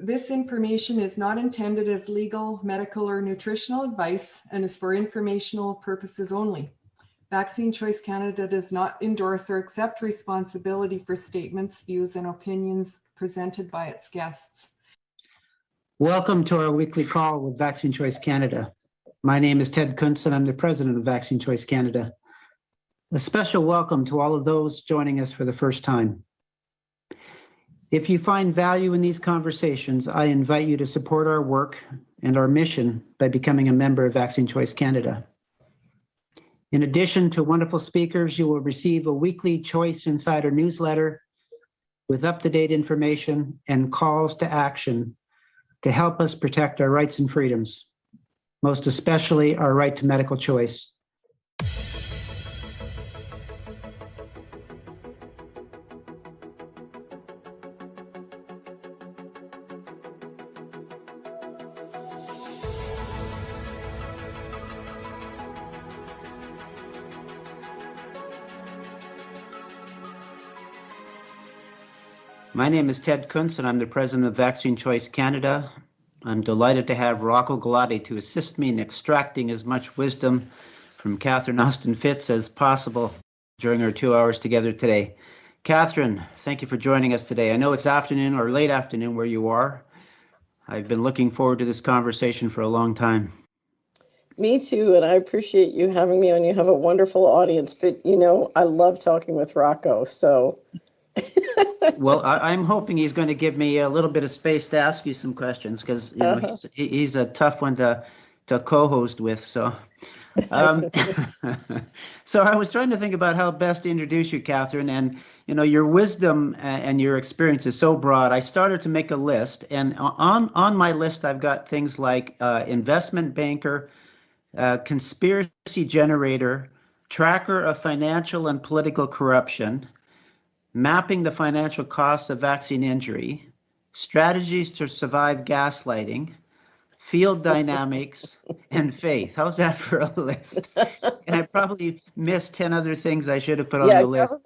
This information is not intended as legal, medical, or nutritional advice and is for informational purposes only. Vaccine Choice Canada does not endorse or accept responsibility for statements, views, and opinions presented by its guests. Welcome to our weekly call with Vaccine Choice Canada. My name is Ted Kuntz and I'm the president of Vaccine Choice Canada. A special welcome to all of those joining us for the first time. If you find value in these conversations, I invite you to support our work and our mission by becoming a member of Vaccine Choice Canada. In addition to wonderful speakers, you will receive a weekly Choice Insider newsletter with up-to-date information and calls to action to help us protect our rights and freedoms, most especially our right to medical choice. My name is Ted Kuntz, and I'm the president of Vaccine Choice Canada. I'm delighted to have Rocco Galati to assist me in extracting as much wisdom from Catherine Austin Fitz as possible during our 2 hours together today. Catherine, thank you for joining us today. I know it's afternoon or late afternoon where you are. I've been looking forward to this conversation for a long time. Me too, and I appreciate you having me on. You have a wonderful audience, but you know, I love talking with Rocco, so... Well, I'm hoping he's going to give me a little bit of space to ask you some questions because you know he's a tough one to co-host with. So, so I was trying to think about how best to introduce you, Catherine, and you know your wisdom and your experience is so broad. I started to make a list, and on my list I've got things like investment banker, conspiracy generator, tracker of financial and political corruption, mapping the financial costs of vaccine injury, strategies to survive gaslighting, field dynamics, and faith. How's that for a list? And I probably missed 10 other things I should have put on the list.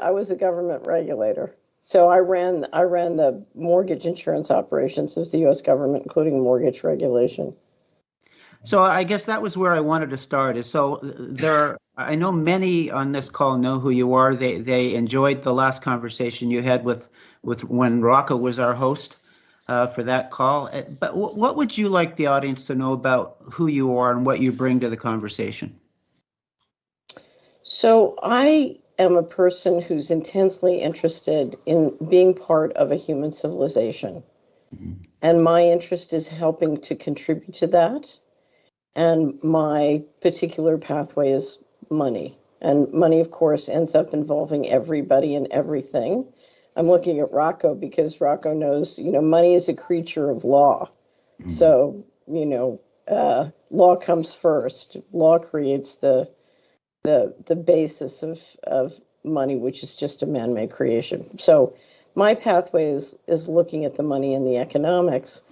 I was a government regulator. So I ran the mortgage insurance operations of the U.S. government, including mortgage regulation. So I guess that was where I wanted to start. I know many on this call know who you are. They enjoyed the last conversation you had with when Rocco was our host for that call. But what would you like the audience to know about who you are and what you bring to the conversation? So I am a person who's intensely interested in being part of a human civilization. Mm-hmm. And my interest is helping to contribute to that. And my particular pathway is money. And money, of course, ends up involving everybody and everything. I'm looking at Rocco because Rocco knows, you know, money is a creature of law. Mm-hmm. So, you know, law comes first. Law creates the basis of money, which is just a man-made creation. So my pathway is looking at the money and the economics,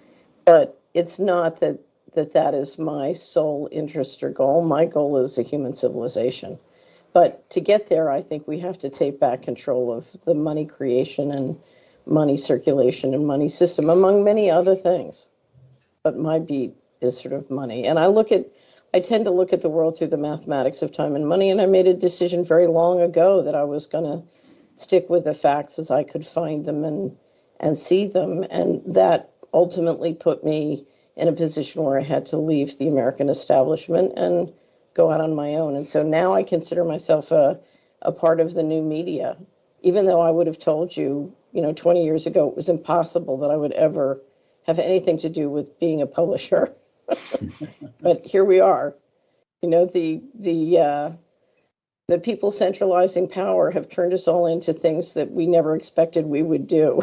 but it's not that is my sole interest or goal. My goal is a human civilization. But to get there, I think we have to take back control of the money creation and money circulation and money system, among many other things. But my beat is sort of money. And I tend to look at the world through the mathematics of time and money, and I made a decision very long ago that I was going to stick with the facts as I could find them and see them. And that ultimately put me in a position where I had to leave the American establishment and go out on my own. And so now I consider myself a part of the new media, even though I would have told you, 20 years ago, it was impossible that I would ever have anything to do with being a publisher. But here we are. The people centralizing power have turned us all into things that we never expected we would do.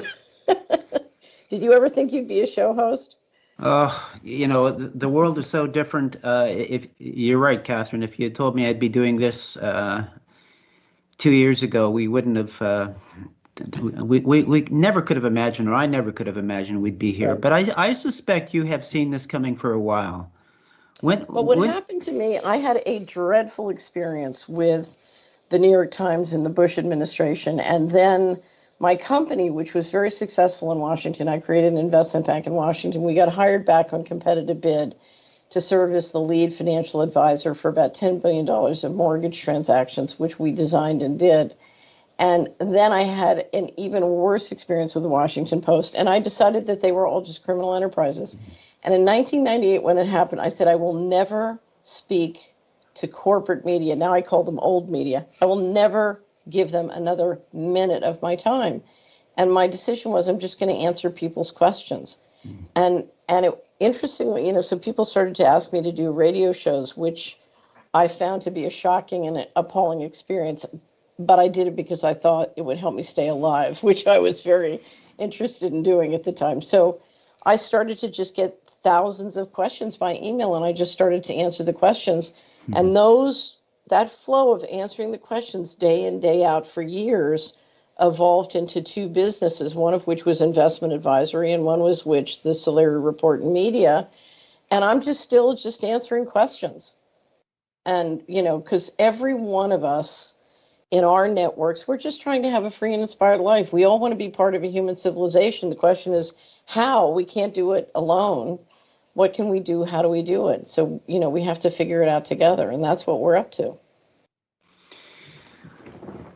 Did you ever think you'd be a show host? Oh, the world is so different. If you're right, Catherine, if you had told me I'd be doing this 2 years ago, we wouldn't have. We never could have imagined, or I never could have imagined we'd be here. Right. But I suspect you have seen this coming for a while. What happened to me, I had a dreadful experience with the New York Times and the Bush administration, and then my company, which was very successful in Washington, I created an investment bank in Washington. We got hired back on competitive bid to serve as the lead financial advisor for about $10 billion of mortgage transactions, which we designed and did. And then I had an even worse experience with the Washington Post, and I decided that they were all just criminal enterprises. And in 1998, when it happened, I said, I will never speak to corporate media. Now I call them old media. I will never give them another minute of my time. And my decision was, I'm just going to answer people's questions. And it, interestingly, so people started to ask me to do radio shows, which I found to be a shocking and appalling experience. But I did it because I thought it would help me stay alive, which I was very interested in doing at the time. So I started to just get thousands of questions by email, and I just started to answer the questions. And that flow of answering the questions day in, day out for years evolved into two businesses, one of which was investment advisory and one was the Solari Report and Media. And I'm still answering questions. And, because every one of us in our networks, we're just trying to have a free and inspired life. We all want to be part of a human civilization. The question is how. We can't do it alone. What can we do? How do we do it? So, we have to figure it out together, and that's what we're up to.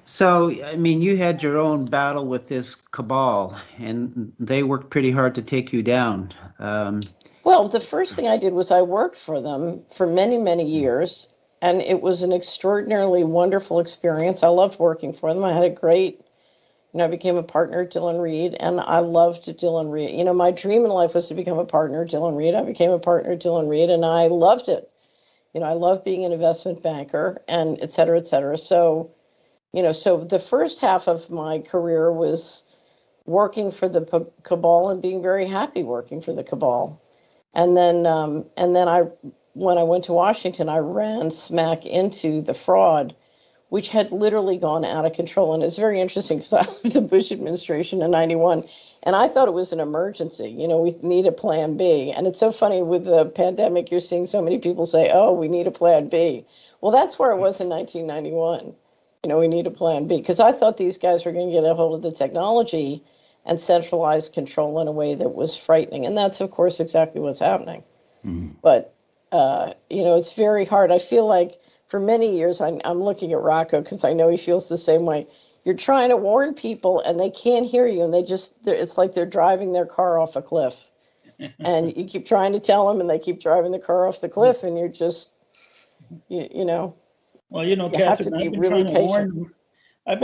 So, I mean, you had your own battle with this cabal, and they worked pretty hard to take you down. Well, the first thing I did was I worked for them for many, many years, and it was an extraordinarily wonderful experience. I loved working for them. I had a great, I became a partner at Dillon Read, and I loved Dillon Read. My dream in life was to become a partner at Dillon Read. I became a partner at Dillon Read, and I loved it. I love being an investment banker, and et cetera, et cetera. So, so the first half of my career was working for the cabal and being very happy working for the cabal. And then when I went to Washington, I ran smack into the fraud, which had literally gone out of control. And it's very interesting because I was the Bush administration in 91, and I thought it was an emergency. We need a plan B. And it's so funny with the pandemic, you're seeing so many people say, oh, we need a plan B. Well, that's where it was in 1991. We need a plan B, because I thought these guys were going to get a hold of the technology and centralize control in a way that was frightening. And that's, of course, exactly what's happening. Mm-hmm. But, it's very hard. I feel like for many years, I'm looking at Rocco because I know he feels the same way. You're trying to warn people and they can't hear you, and it's like they're driving their car off a cliff. And you keep trying to tell them and they keep driving the car off the cliff, and you're just, Well, Catherine, I've been trying to warn them. I've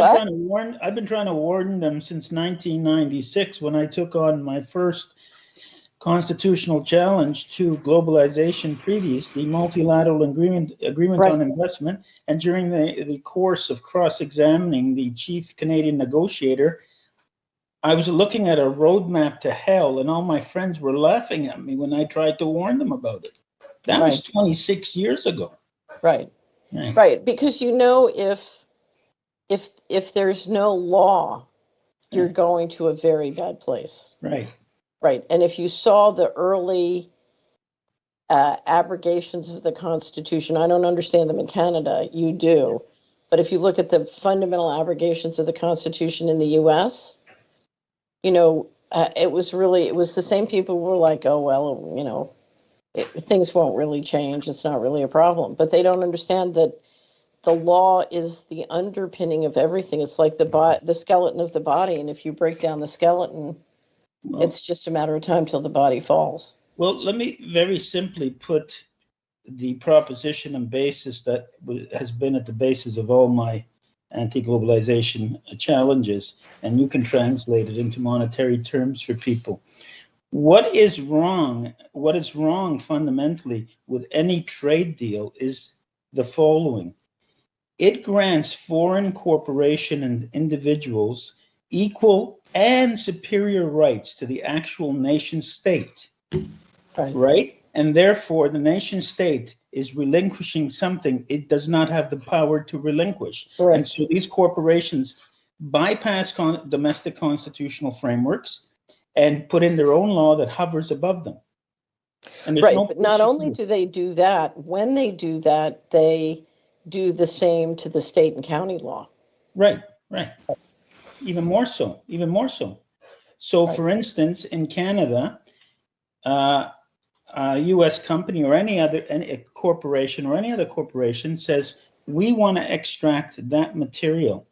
been trying to warn them since 1996, when I took on my first constitutional challenge to globalization treaties, the multilateral agreement right. on investment. And during the course of cross-examining the chief Canadian negotiator, I was looking at a roadmap to hell, and all my friends were laughing at me when I tried to warn them about it. That right. was 26 years ago. Right. Right, because if there's no law, you're going to a very bad place. Right. Right, and if you saw the early abrogations of the Constitution, I don't understand them in Canada, you do, but if you look at the fundamental abrogations of the Constitution in the U.S., it was the same people who were like, oh, well, things won't really change. It's not really a problem. But they don't understand that the law is the underpinning of everything. It's like the skeleton of the body. And if you break down the skeleton, it's just a matter of time till the body falls. Well, let me very simply put the proposition and basis that has been at the basis of all my anti-globalization challenges, and you can translate it into monetary terms for people. What is wrong fundamentally with any trade deal is the following. It grants foreign corporation and individuals equal and superior rights to the actual nation state, right? And therefore, the nation state is relinquishing something it does not have the power to relinquish. Right. And so these corporations bypass domestic constitutional frameworks and put in their own law that hovers above them. And right, but not only do they do that, when they do that, they do the same to the state and county law. Right. even more so, even more so. So, Right. for instance, in Canada, a U.S. company or any corporation or any other corporation says, we want to extract that material.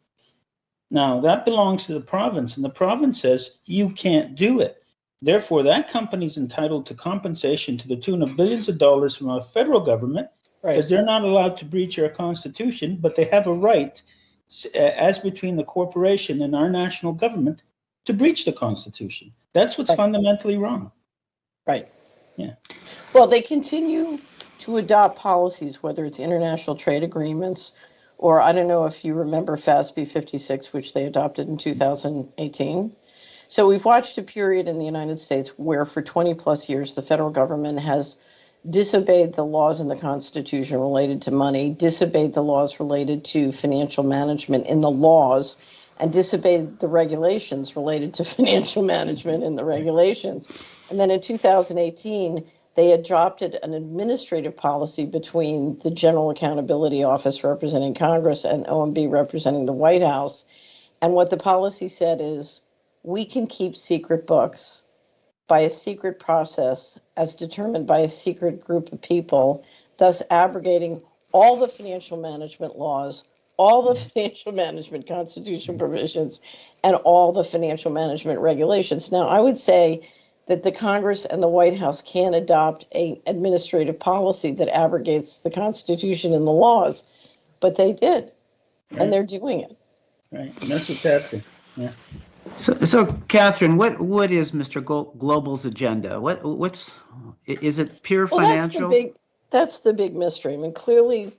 Now, that belongs to the province, and the province says, you can't do it. Therefore, that company is entitled to compensation to the tune of billions of dollars from our federal government, because they're not allowed to breach our constitution, but they have a right, as between the corporation and our national government, to breach the constitution. That's what's fundamentally wrong. Right. Yeah. Well, they continue to adopt policies, whether it's international trade agreements, or I don't know if you remember FASB 56, which they adopted in 2018. So we've watched a period in the United States where for 20 plus years, the federal government has disobeyed the laws in the Constitution related to money, disobeyed the laws related to financial management in the laws, and disobeyed the regulations related to financial management in the regulations. And then in 2018, they adopted an administrative policy between the General Accountability Office representing Congress and OMB representing the White House. And what the policy said is, we can keep secret books by a secret process as determined by a secret group of people, thus abrogating all the financial management laws, all the financial management constitutional provisions, and all the financial management regulations. Now, I would say that the Congress and the White House can adopt an administrative policy that abrogates the Constitution and the laws, but they did, and they're doing it. Right, and that's what's happening. Yeah. So Catherine, what is Mr. Global's agenda? Is it pure financial? That's the big mystery. I mean, clearly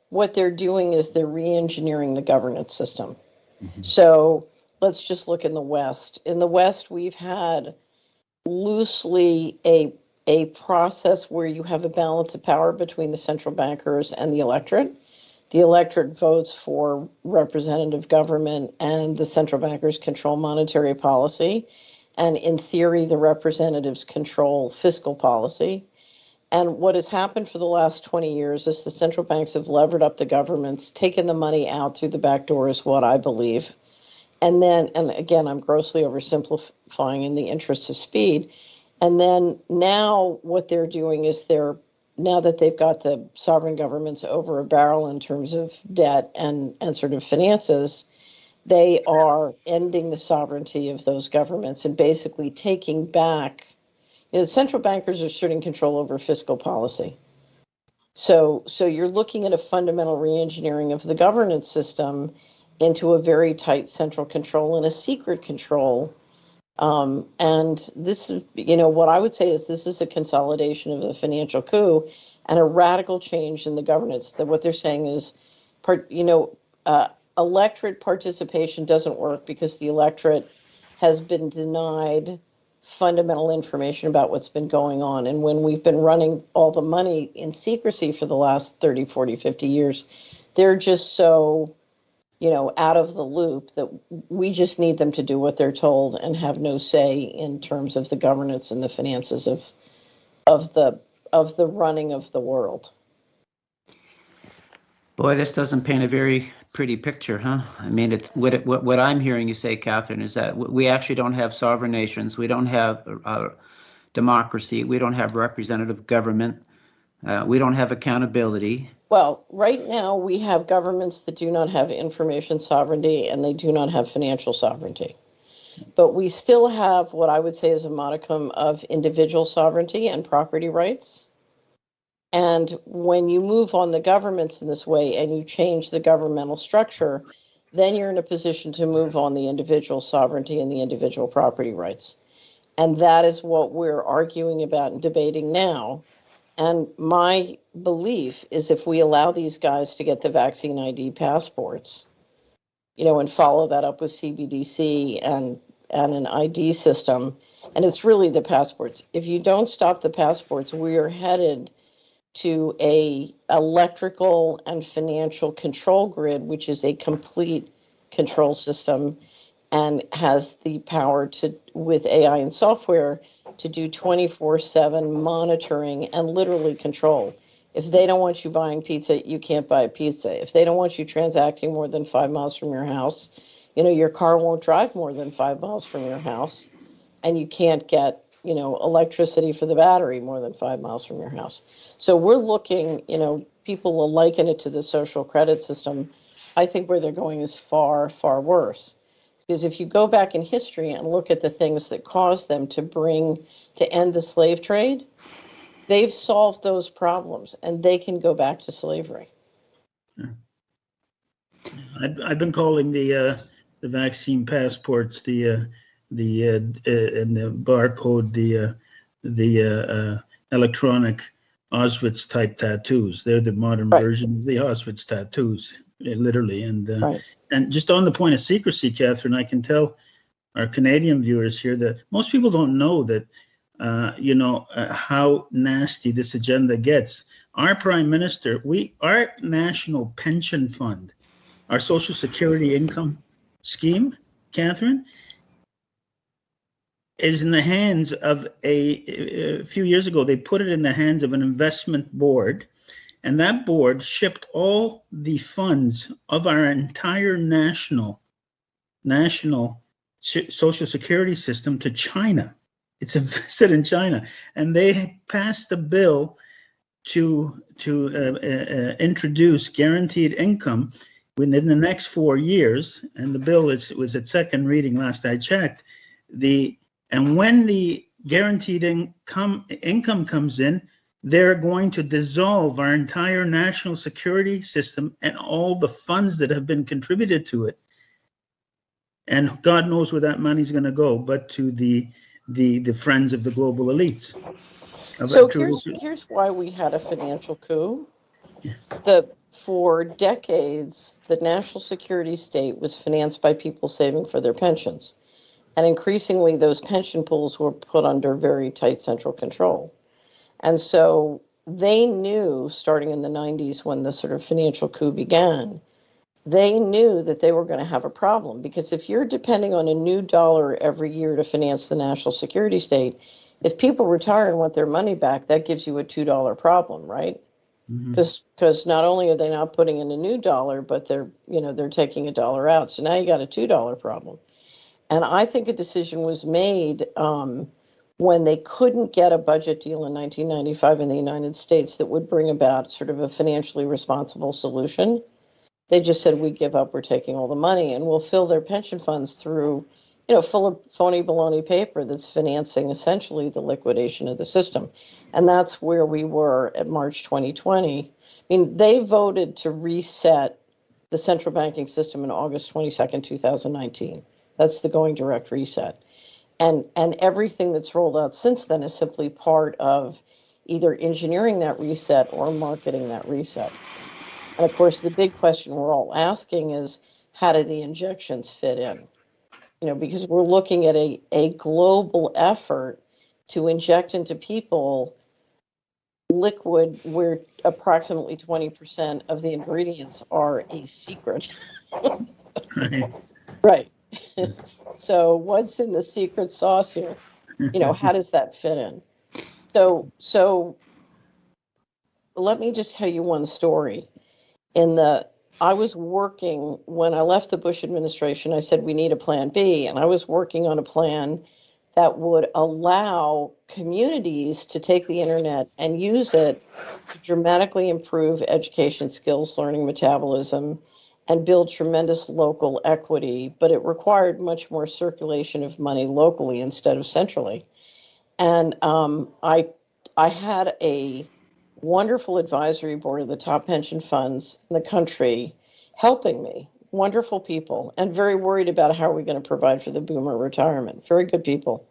what they're doing is they're re-engineering the governance system. Mm-hmm. So let's just look in the West. In the West, we've had loosely a process where you have a balance of power between the central bankers and the electorate. The electorate votes for representative government, and the central bankers control monetary policy. And in theory, the representatives control fiscal policy. And what has happened for the last 20 years is the central banks have levered up the governments, taken the money out through the back door is what I believe. And then, and again, I'm grossly oversimplifying in the interest of speed. And then now what they're doing is now that they've got the sovereign governments over a barrel in terms of debt and sort of finances, they are ending the sovereignty of those governments and basically taking back, central bankers are asserting control over fiscal policy. So you're looking at a fundamental reengineering of the governance system into a very tight central control and a secret control. And this is, what I would say is this is a consolidation of a financial coup and a radical change in the governance. That what they're saying is, electorate participation doesn't work because the electorate has been denied fundamental information about what's been going on. And when we've been running all the money in secrecy for the last 30, 40, 50 years, they're just so out of the loop that we just need them to do what they're told and have no say in terms of the governance and the finances of the running of the world. Boy, this doesn't paint a very pretty picture, huh? I mean, what I'm hearing you say, Catherine, is that we actually don't have sovereign nations. We don't have democracy. We don't have representative government. We don't have accountability. Well, right now we have governments that do not have information sovereignty and they do not have financial sovereignty. But we still have what I would say is a modicum of individual sovereignty and property rights. And when you move on the governments in this way and you change the governmental structure, then you're in a position to move on the individual sovereignty and the individual property rights. And that is what we're arguing about and debating now. And my belief is if we allow these guys to get the vaccine ID passports, and follow that up with CBDC and an ID system, and it's really the passports. If you don't stop the passports, we are headed to a electrical and financial control grid, which is a complete control system and has the power to, with AI and software, to do 24/7 monitoring and literally control. If they don't want you buying pizza, you can't buy pizza. If they don't want you transacting more than 5 miles from your house, your car won't drive more than 5 miles from your house, and you can't get, electricity for the battery more than 5 miles from your house. So we're looking, people will liken it to the social credit system. I think where they're going is far, far worse. Because if you go back in history and look at the things that caused them to end the slave trade, they've solved those problems and they can go back to slavery. I've been calling the vaccine passports and the barcode the electronic Auschwitz type tattoos. They're the modern Right. version of the Auschwitz tattoos, literally. Right. And just on the point of secrecy, Catherine, I can tell our Canadian viewers here that most people don't know that how nasty this agenda gets. Our Prime Minister, our national pension fund, our Social Security income scheme, Catherine, is in the hands of a few years ago, they put it in the hands of an investment board, and that board shipped all the funds of our entire national Social Security system to China. It's invested in China, and they passed a bill to introduce guaranteed income within the next 4 years, and the bill was at second reading last I checked. And when the guaranteed income comes in, they're going to dissolve our entire national security system and all the funds that have been contributed to it. And God knows where that money's going to go, but to the friends of the global elites. So here's why we had a financial coup. For decades, the national security state was financed by people saving for their pensions. And increasingly, those pension pools were put under very tight central control. And so they knew, starting in the 90s when the sort of financial coup began, they knew that they were going to have a problem. Because if you're depending on a new dollar every year to finance the national security state, if people retire and want their money back, that gives you a $2 problem, right? Because not only are they not putting in a new dollar, but they're taking a dollar out. So now you got a $2 problem. And I think a decision was made when they couldn't get a budget deal in 1995 in the United States that would bring about sort of a financially responsible solution. They just said, we give up, we're taking all the money, and we'll fill their pension funds through, full of phony baloney paper that's financing essentially the liquidation of the system. And that's where we were at March 2020. I mean, they voted to reset the central banking system in August 22nd, 2019. That's the going direct reset. And everything that's rolled out since then is simply part of either engineering that reset or marketing that reset. And of course, the big question we're all asking is, how do the injections fit in? Because we're looking at a global effort to inject into people liquid where approximately 20% of the ingredients are a secret. Right. So what's in the secret sauce here? How does that fit in? So let me just tell you one story. I was working, when I left the Bush administration, I said we need a plan B, and I was working on a plan that would allow communities to take the internet and use it to dramatically improve education skills, learning, metabolism, and build tremendous local equity, but it required much more circulation of money locally instead of centrally. And I had a wonderful advisory board of the top pension funds in the country helping me, wonderful people, and very worried about how we're going to provide for the boomer retirement. Very good people.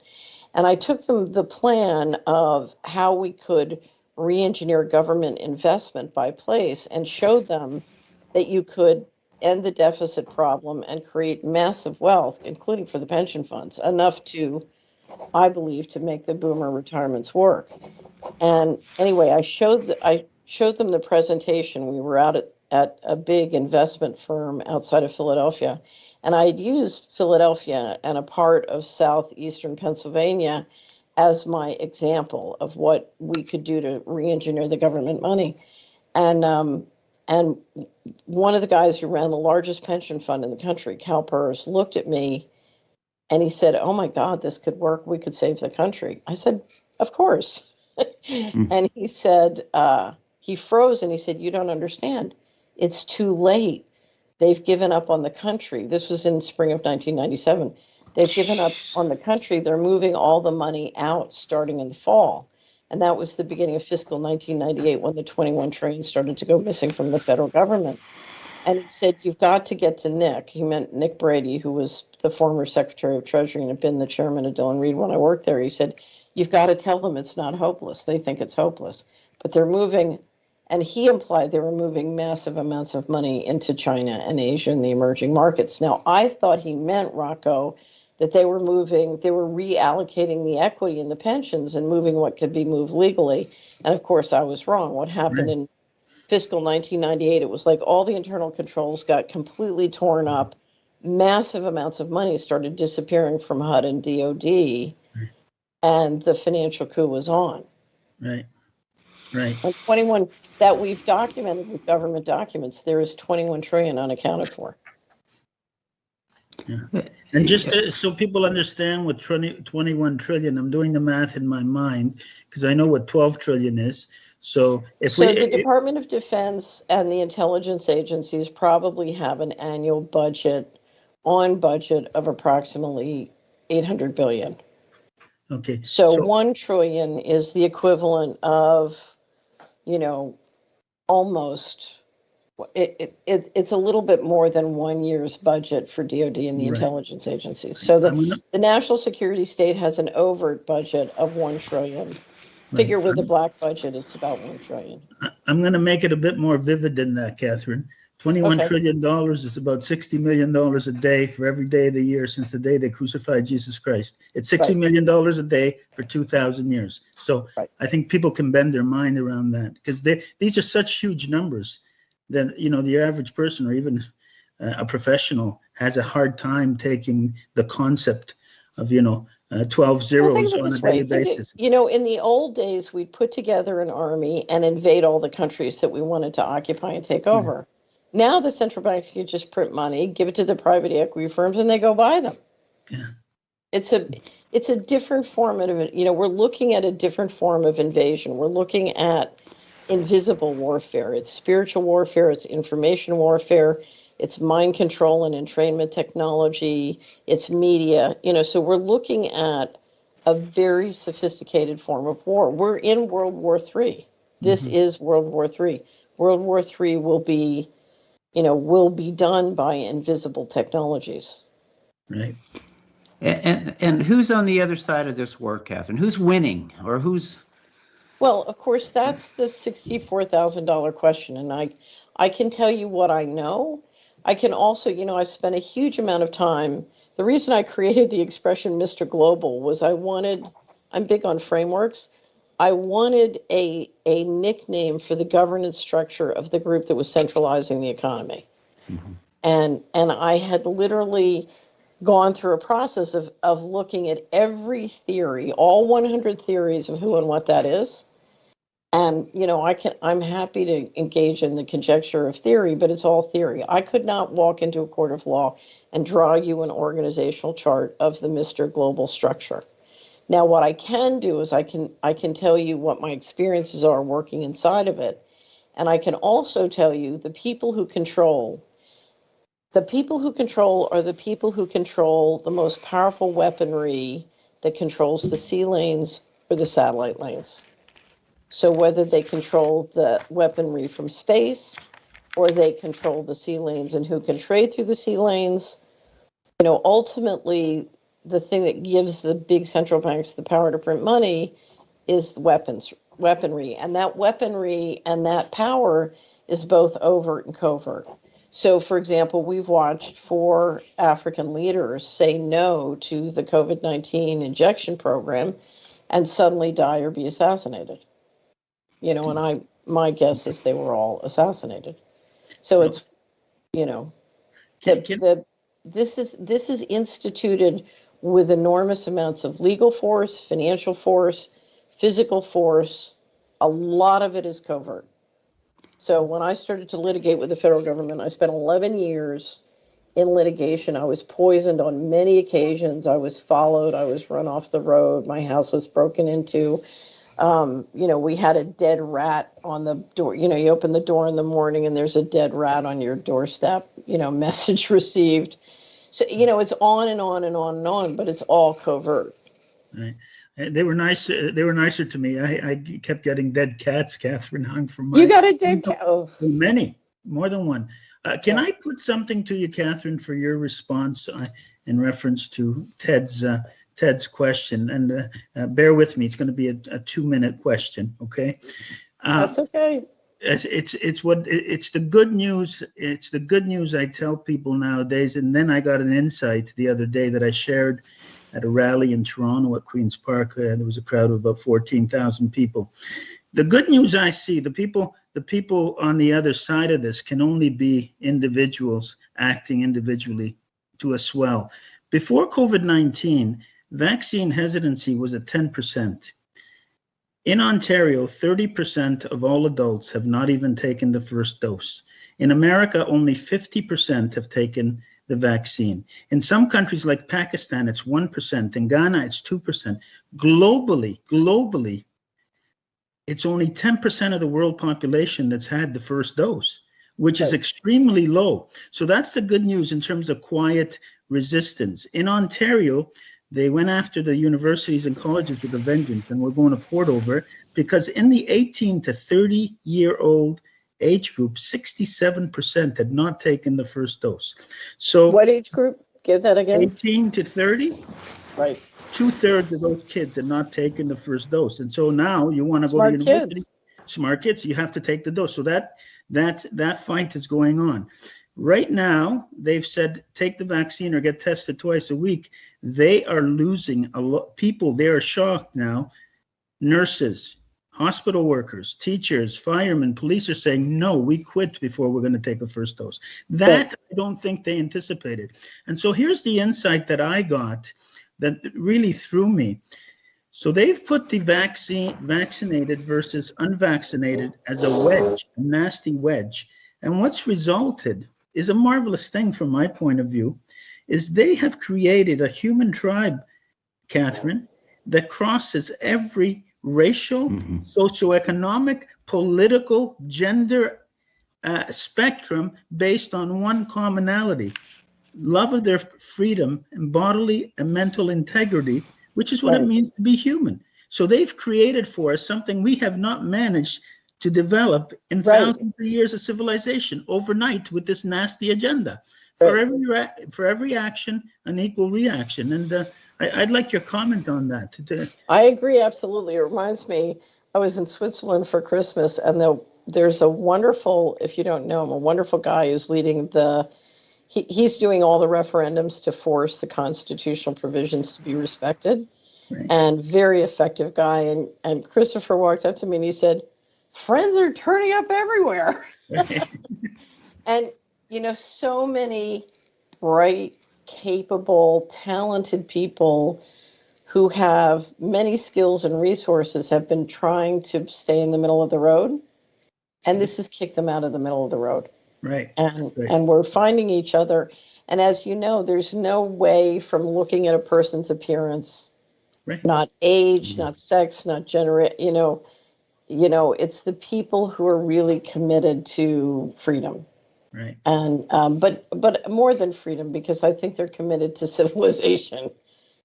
And I took them the plan of how we could re-engineer government investment by place and showed them that you could end the deficit problem and create massive wealth, including for the pension funds, enough to, I believe, to make the boomer retirements work. And anyway, I showed them the presentation. We were out at a big investment firm outside of Philadelphia, and I had used Philadelphia and a part of southeastern Pennsylvania as my example of what we could do to re-engineer the government money. And And one of the guys who ran the largest pension fund in the country, CalPERS, looked at me and he said, "Oh my God, this could work. We could save the country." I said, "Of course." And he said, he froze and he said, "You don't understand. It's too late. They've given up on the country." This was in spring of 1997. They've given up on the country. They're moving all the money out starting in the fall. And that was the beginning of fiscal 1998 when the 21 trillion started to go missing from the federal government. And he said, "You've got to get to Nick." He meant Nick Brady, who was the former Secretary of Treasury and had been the chairman of Dillon Reed when I worked there. He said, "You've got to tell them it's not hopeless. They think it's hopeless. But they're moving," and he implied they were moving massive amounts of money into China and Asia and the emerging markets. Now, I thought he meant, Rocco, that they were reallocating the equity in the pensions and moving what could be moved legally. And of course, I was wrong. What happened in fiscal 1998, it was like all the internal controls got completely torn up. Massive amounts of money started disappearing from HUD and DOD, and the financial coup was on. Right. Right. And 21 that we've documented with government documents, there is 21 trillion unaccounted for. Yeah. And just so people understand what 21 trillion, I'm doing the math in my mind because I know what 12 trillion is. So the Department of Defense and the intelligence agencies probably have an annual budget of approximately 800 billion. Okay. So 1 trillion is the equivalent of, almost, it's a little bit more than 1 year's budget for DOD and the intelligence agencies. So the national security state has an overt budget of 1 trillion. Figure with the black budget, it's about 1 trillion. I'm going to make it a bit more vivid than that, Catherine. $21 trillion is about $60 million a day for every day of the year since the day they crucified Jesus Christ. It's $60 million a day for 2,000 years. So I think people can bend their mind around that because these are such huge numbers that, the average person or even a professional has a hard time taking the concept of, 12 zeros on a daily basis. In the old days, we'd put together an army and invade all the countries that we wanted to occupy and take over. Now the central banks can just print money, give it to the private equity firms, and they go buy them. Yeah. It's a different form of it. We're looking at a different form of invasion. We're looking at invisible warfare. It's spiritual warfare. It's information warfare. It's mind control and entrainment technology. It's media. So we're looking at a very sophisticated form of war. We're in World War III. This is World War III. World War III will be done by invisible technologies. Right. And who's on the other side of this war, Catherine? Who's winning or who's? Well, of course, that's the $64,000 question. And I can tell you what I know. I can also, I've spent a huge amount of time. The reason I created the expression Mr. Global was I'm big on frameworks. I wanted a nickname for the governance structure of the group that was centralizing the economy. And I had literally gone through a process of looking at every theory, all 100 theories of who and what that is. And, I'm happy to engage in the conjecture of theory, but it's all theory. I could not walk into a court of law and draw you an organizational chart of the Mr. Global structure. Now, what I can do is I can tell you what my experiences are working inside of it. And I can also tell you the people who control are the people who control the most powerful weaponry that controls the sea lanes or the satellite lanes. So whether they control the weaponry from space or they control the sea lanes and who can trade through the sea lanes, ultimately the thing that gives the big central banks the power to print money is the weaponry. And that weaponry and that power is both overt and covert. So, for example, we've watched 4 African leaders say no to the COVID-19 injection program and suddenly die or be assassinated. And my guess is they were all assassinated. So it's, this is instituted with enormous amounts of legal force, financial force, physical force. A lot of it is covert. So when I started to litigate with the federal government, I spent 11 years in litigation. I was poisoned on many occasions. I was followed. I was run off the road. My house was broken into. We had a dead rat on the door. You open the door in the morning and there's a dead rat on your doorstep, message received. So, it's on and on and on and on, but it's all covert. Right. They were nice. They were nicer to me. I kept getting dead cats, Catherine, hung from my. You got a dead cat? Oh. Many, more than one. Can I put something to you, Catherine, for your response in reference to Ted's question? And bear with me. It's going to be a 2-minute question. Okay. That's okay. It's the good news. It's the good news I tell people nowadays. And then I got an insight the other day that I shared at a rally in Toronto at Queen's Park. There was a crowd of about 14,000 people. The good news I see, the people on the other side of this can only be individuals acting individually to a swell. Before COVID-19, vaccine hesitancy was at 10%. In Ontario, 30% of all adults have not even taken the first dose. In America, only 50% have taken the vaccine. In some countries like Pakistan, it's 1%. In Ghana, it's 2%. Globally, it's only 10% of the world population that's had the first dose, which is extremely low. So that's the good news in terms of quiet resistance. In Ontario, they went after the universities and colleges with a vengeance, and we're going to port over it, because in the 18 to 30-year-old age group, 67% had not taken the first dose. So what age group? Give that again. 18 to 30? Right. 2/3 of those kids had not taken the first dose. And so now you want to go to university. Kids. Smart kids, you have to take the dose. So that fight is going on. Right now, they've said, take the vaccine or get tested twice a week. They are losing a lot. People, they are shocked now. Nurses, hospital workers, teachers, firemen, police are saying, no, we quit before we're going to take a first dose. That I don't think they anticipated. And so here's the insight that I got that really threw me. So they've put the vaccinated versus unvaccinated as a wedge, a nasty wedge. And what's resulted is a marvelous thing from my point of view, is they have created a human tribe, Catherine, that crosses every racial, socioeconomic, political, gender spectrum based on one commonality: love of their freedom and bodily and mental integrity, which is what it means to be human. So they've created for us something we have not managed to develop in thousands of years of civilization overnight with this nasty agenda. For every action, an equal reaction. And I'd like your comment on that. I agree, absolutely. It reminds me, I was in Switzerland for Christmas, and there's a wonderful, if you don't know him, a wonderful guy who's leading he's doing all the referendums to force the constitutional provisions to be respected. And very effective guy. And Christopher walked up to me and he said, friends are turning up everywhere. And, so many bright, capable, talented people who have many skills and resources have been trying to stay in the middle of the road. And this has kicked them out of the middle of the road. And we're finding each other. And as you know, there's no way from looking at a person's appearance, not age, not sex, not gender, it's the people who are really committed to freedom. And but more than freedom, because I think they're committed to civilization.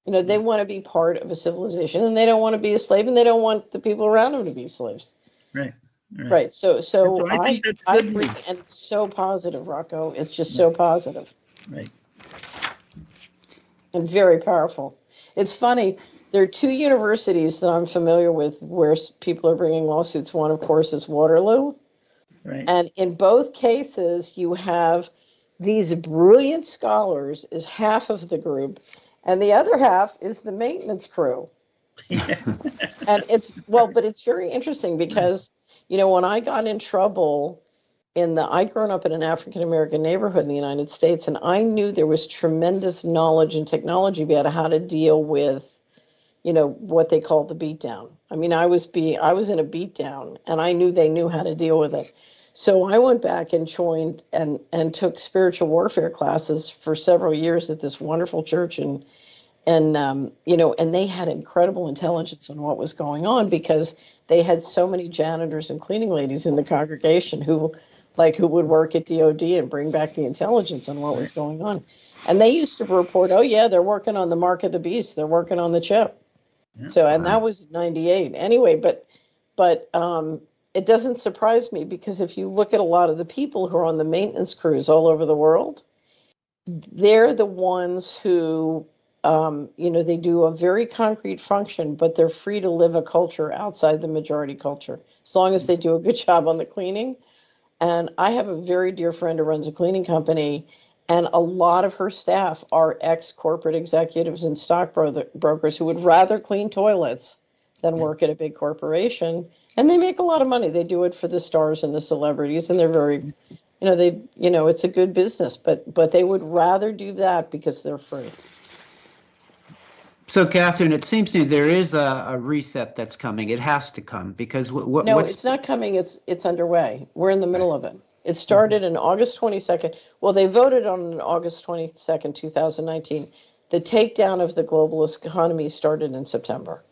They want to be part of a civilization, and they don't want to be a slave, and they don't want the people around them to be slaves. Right. So I agree, and it's so positive, Rocco. It's just so positive. And very powerful. It's funny. There are two universities that I'm familiar with where people are bringing lawsuits. One, of course, is Waterloo. And in both cases, you have these brilliant scholars is half of the group, and the other half is the maintenance crew. And but it's very interesting because, when I got in trouble I'd grown up in an African-American neighborhood in the United States, and I knew there was tremendous knowledge and technology about how to deal with what they call the beatdown. I mean, I was in a beatdown, and I knew they knew how to deal with it. So I went back and joined and took spiritual warfare classes for several years at this wonderful church, and they had incredible intelligence on what was going on because they had so many janitors and cleaning ladies in the congregation who would work at DOD and bring back the intelligence on what was going on. And they used to report, oh yeah, they're working on the mark of the beast, they're working on the chip. Yeah. So, and that was in 98 anyway, but it doesn't surprise me because if you look at a lot of the people who are on the maintenance crews all over the world, they're the ones who, they do a very concrete function, but they're free to live a culture outside the majority culture, as long as they do a good job on the cleaning. And I have a very dear friend who runs a cleaning company, and a lot of her staff are ex-corporate executives and stockbrokers who would rather clean toilets than work at a big corporation. And they make a lot of money. They do it for the stars and the celebrities, and they're very, it's a good business, but they would rather do that because they're free. So, Catherine, it seems to me there is a reset that's coming. It has to come because No, it's not coming. It's underway. We're in the middle of it. It started in August 22nd. Well, they voted on August 22nd, 2019. The takedown of the globalist economy started in September.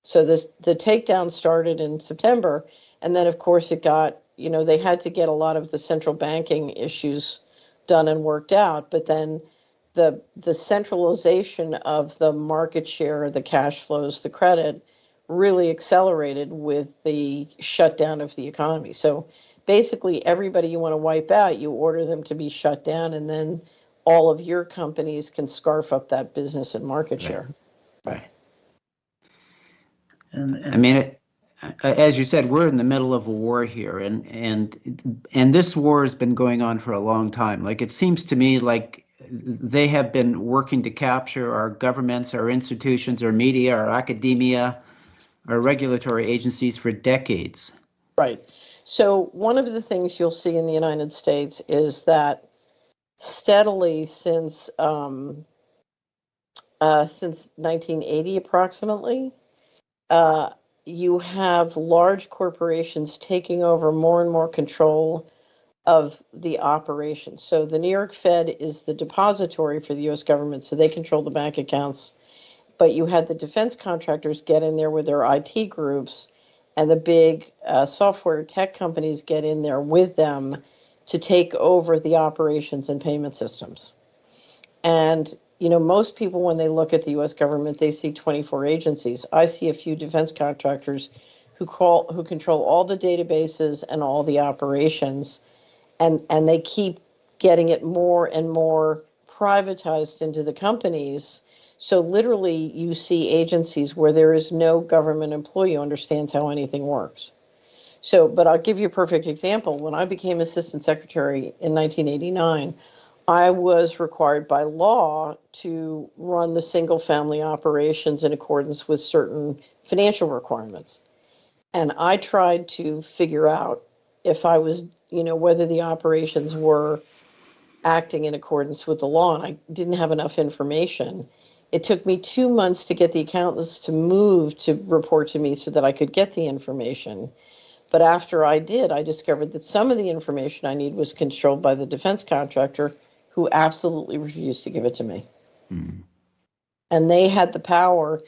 So the takedown started in September, and then of course it got, they had to get a lot of the central banking issues done and worked out, but then the centralization of the market share, the cash flows, the credit really accelerated with the shutdown of the economy. So basically everybody you want to wipe out, you order them to be shut down, and then all of your companies can scarf up that business and market share. Right. And I mean, as you said, we're in the middle of a war here, and this war has been going on for a long time. Like, it seems to me like they have been working to capture our governments, our institutions, our media, our academia, our regulatory agencies for decades. Right. So one of the things you'll see in the United States is that steadily since 1980 approximately, you have large corporations taking over more and more control of the operations. So the New York Fed is the depository for the U.S. government, so they control the bank accounts. But you had the defense contractors get in there with their IT groups, and the big software tech companies get in there with them to take over the operations and payment systems. And most people, when they look at the U.S. government, they see 24 agencies. I see a few defense contractors who control all the databases and all the operations, and they keep getting it more and more privatized into the companies. So literally, you see agencies where there is no government employee who understands how anything works. So, but I'll give you a perfect example. When I became assistant secretary in 1989, I was required by law to run the single family operations in accordance with certain financial requirements. And I tried to figure out if I was, whether the operations were acting in accordance with the law, and I didn't have enough information. It took me 2 months to get the accountants to move to report to me so that I could get the information. But after I did, I discovered that some of the information I need was controlled by the defense contractor, who absolutely refused to give it to me. Mm. And they had the power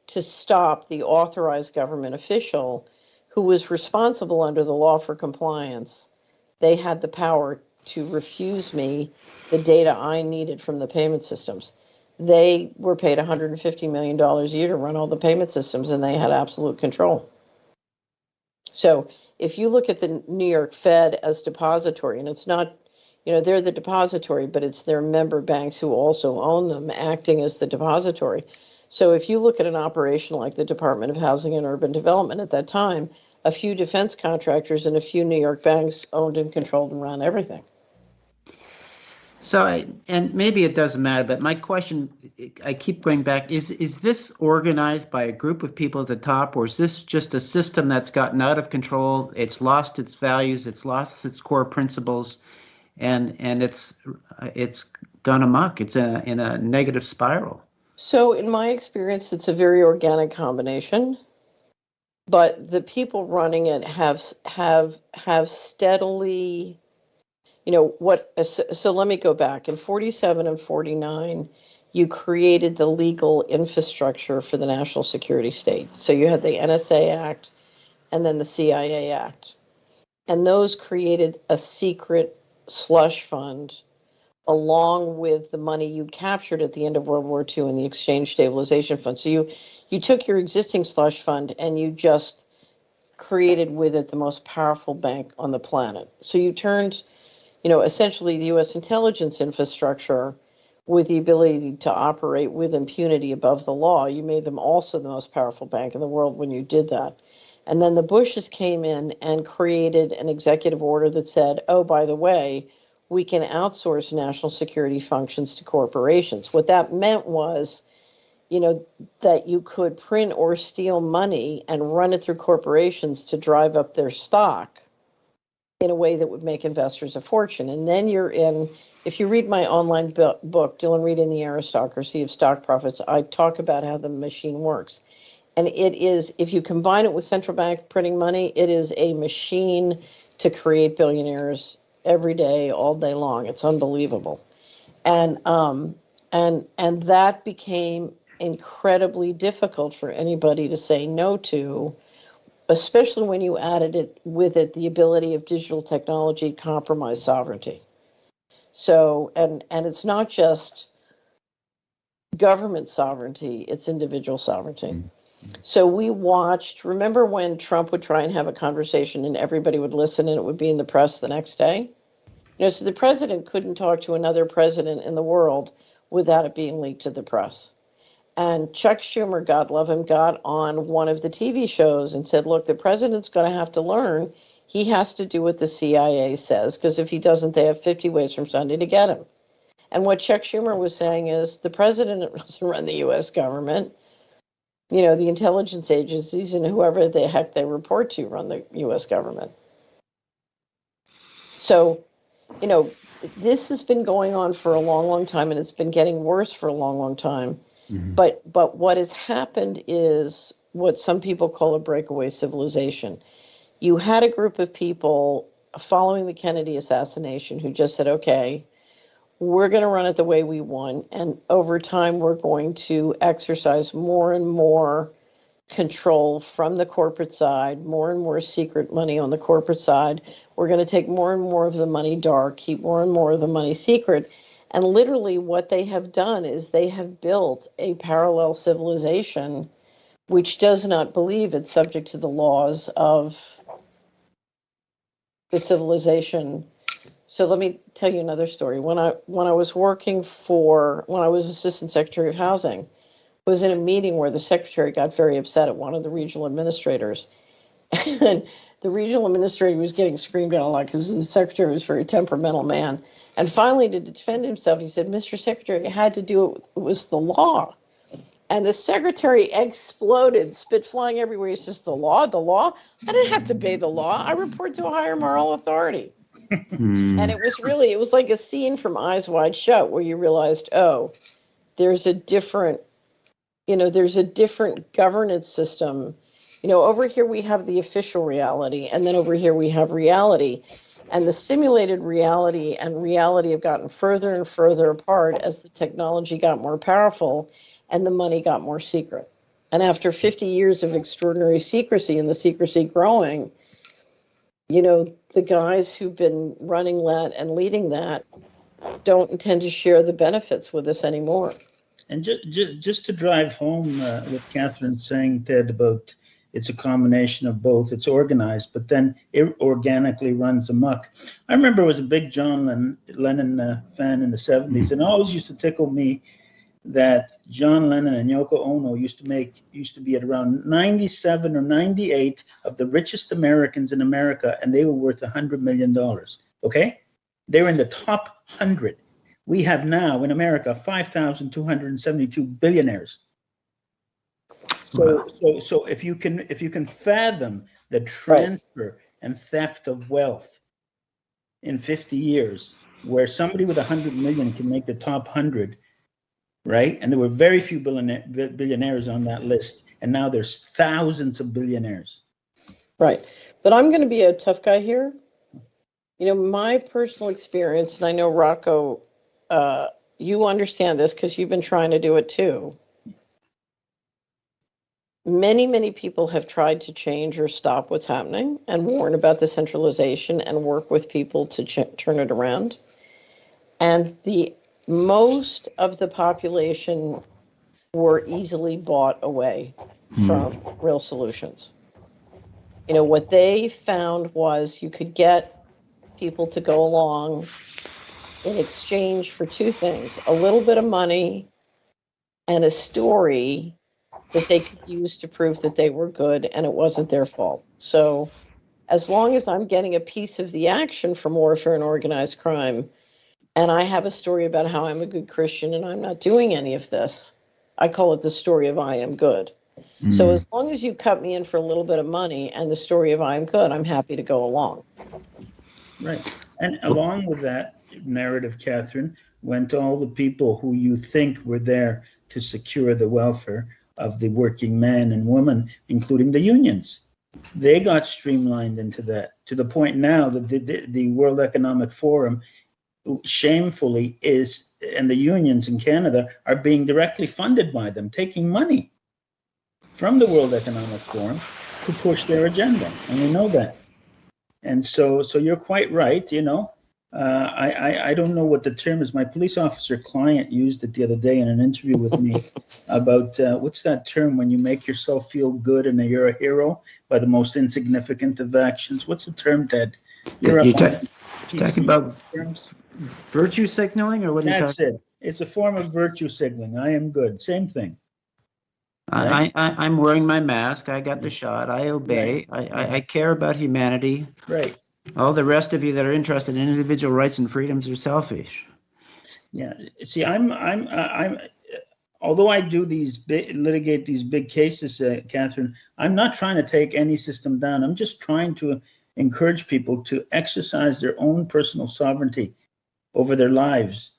to stop the authorized government official who was responsible under the law for compliance. They had the power to refuse me the data I needed from the payment systems. They were paid $150 million a year to run all the payment systems, and they had absolute control. So if you look at the New York Fed as depository, and it's not, they're the depository, but it's their member banks who also own them acting as the depository. So if you look at an operation like the Department of Housing and Urban Development at that time, a few defense contractors and a few New York banks owned and controlled and ran everything. So, and maybe it doesn't matter, but my question, I keep going back, is this organized by a group of people at the top, or is this just a system that's gotten out of control? It's lost its values, it's lost its core principles, and it's gone amok. It's in a negative spiral. So in my experience, it's a very organic combination. but the people running it have steadily, so let me go back. In 47 and 49, you created the legal infrastructure for the national security state. So you had the NSA Act and then the CIA Act. And those created a secret slush fund along with the money you'd captured at the end of World War II in the Exchange Stabilization Fund. So you took your existing slush fund and you just created with it the most powerful bank on the planet. So you turned, essentially the U.S. intelligence infrastructure with the ability to operate with impunity above the law. You made them also the most powerful bank in the world when you did that. And then the Bushes came in and created an executive order that said, oh, by the way, we can outsource national security functions to corporations. What that meant was, that you could print or steal money and run it through corporations to drive up their stock in a way that would make investors a fortune. And then if you read my online book, Dylan Reed and the Aristocracy of Stock Profits, I talk about how the machine works. And it is, if you combine it with central bank printing money, it is a machine to create billionaires every day, all day long. It's unbelievable. And that became incredibly difficult for anybody to say no to, especially when you added the ability of digital technology to compromise sovereignty. So, and it's not just government sovereignty, it's individual sovereignty. So we watched, remember when Trump would try and have a conversation and everybody would listen and it would be in the press the next day? So the president couldn't talk to another president in the world without it being leaked to the press. And Chuck Schumer, God love him, got on one of the TV shows and said, look, the president's going to have to learn. He has to do what the CIA says, because if he doesn't, they have 50 ways from Sunday to get him. And what Chuck Schumer was saying is the president doesn't run the U.S. government. The intelligence agencies and whoever the heck they report to run the U.S. government. So, this has been going on for a long, long time, and it's been getting worse for a long, long time. Mm-hmm. But what has happened is what some people call a breakaway civilization. You had a group of people following the Kennedy assassination who just said, okay, we're going to run it the way we want. And over time, we're going to exercise more and more control from the corporate side, more and more secret money on the corporate side. We're going to take more and more of the money dark, keep more and more of the money secret. And literally what they have done is they have built a parallel civilization which does not believe it's subject to the laws of the civilization. So let me tell you another story. When I was Assistant Secretary of Housing, I was in a meeting where the secretary got very upset at one of the regional administrators. And the regional administrator was getting screamed at a lot because the secretary was a very temperamental man. And finally, to defend himself, he said, Mr. Secretary, I had to do it. It was the law. And the secretary exploded, spit flying everywhere. He says, the law? I didn't have to obey the law. I report to a higher moral authority. And it was like a scene from Eyes Wide Shut where you realized, oh, there's a different governance system. Over here we have the official reality, and then over here we have reality. And the simulated reality and reality have gotten further and further apart as the technology got more powerful and the money got more secret. And after 50 years of extraordinary secrecy and the secrecy growing, the guys who've been running that and leading that don't intend to share the benefits with us anymore. And just to drive home what Catherine's saying, Ted, about it's a combination of both. It's organized, but then it organically runs amok. I remember I was a big John Lennon fan in the 70s, and it always used to tickle me that John Lennon and Yoko Ono used to be at around 97 or 98 of the richest Americans in America, and they were worth $100 million. Okay? They were in the top 100. We have now in America 5,272 billionaires. So if you can fathom the transfer and theft of wealth in 50 years, where somebody with 100 million can make the top 100, right? And there were very few billionaires on that list. And now there's thousands of billionaires. Right. But I'm going to be a tough guy here. You know, my personal experience, and I know Rocco, you understand this because you've been trying to do it too. Many, many people have tried to change or stop what's happening and warn about the centralization and work with people to turn it around. And the most of the population were easily bought away from real solutions. You know, what they found was you could get people to go along in exchange for two things: a little bit of money and a story that they could use to prove that they were good and it wasn't their fault. So as long as I'm getting a piece of the action for warfare and organized crime, and I have a story about how I'm a good Christian and I'm not doing any of this, I call it the story of I am good. So as long as you cut me in for a little bit of money and the story of I am good, I'm happy to go along. Right. And along with that narrative, Catherine, went all the people who you think were there to secure the welfare of the working man and woman, including the unions. They got streamlined into that, to the point now that the World Economic Forum shamefully is, and the unions in Canada are being directly funded by them, taking money from the World Economic Forum to push their agenda, and we know that. And so you're quite right. You know, I don't know what the term is. My police officer client used it the other day in an interview with me about what's that term when you make yourself feel good and you're a hero by the most insignificant of actions. What's the term, Ted? You're talking about terms? Virtue signaling, or what are you That's talking? it. It's a form of virtue signaling. I am good. Same thing. I'm wearing my mask. I got the shot. I obey. Right. I care about humanity. Right. All the rest of you that are interested in individual rights and freedoms are selfish. Yeah. See, I'm. Although I do litigate these big cases, Catherine, I'm not trying to take any system down. I'm just trying to encourage people to exercise their own personal sovereignty over their lives,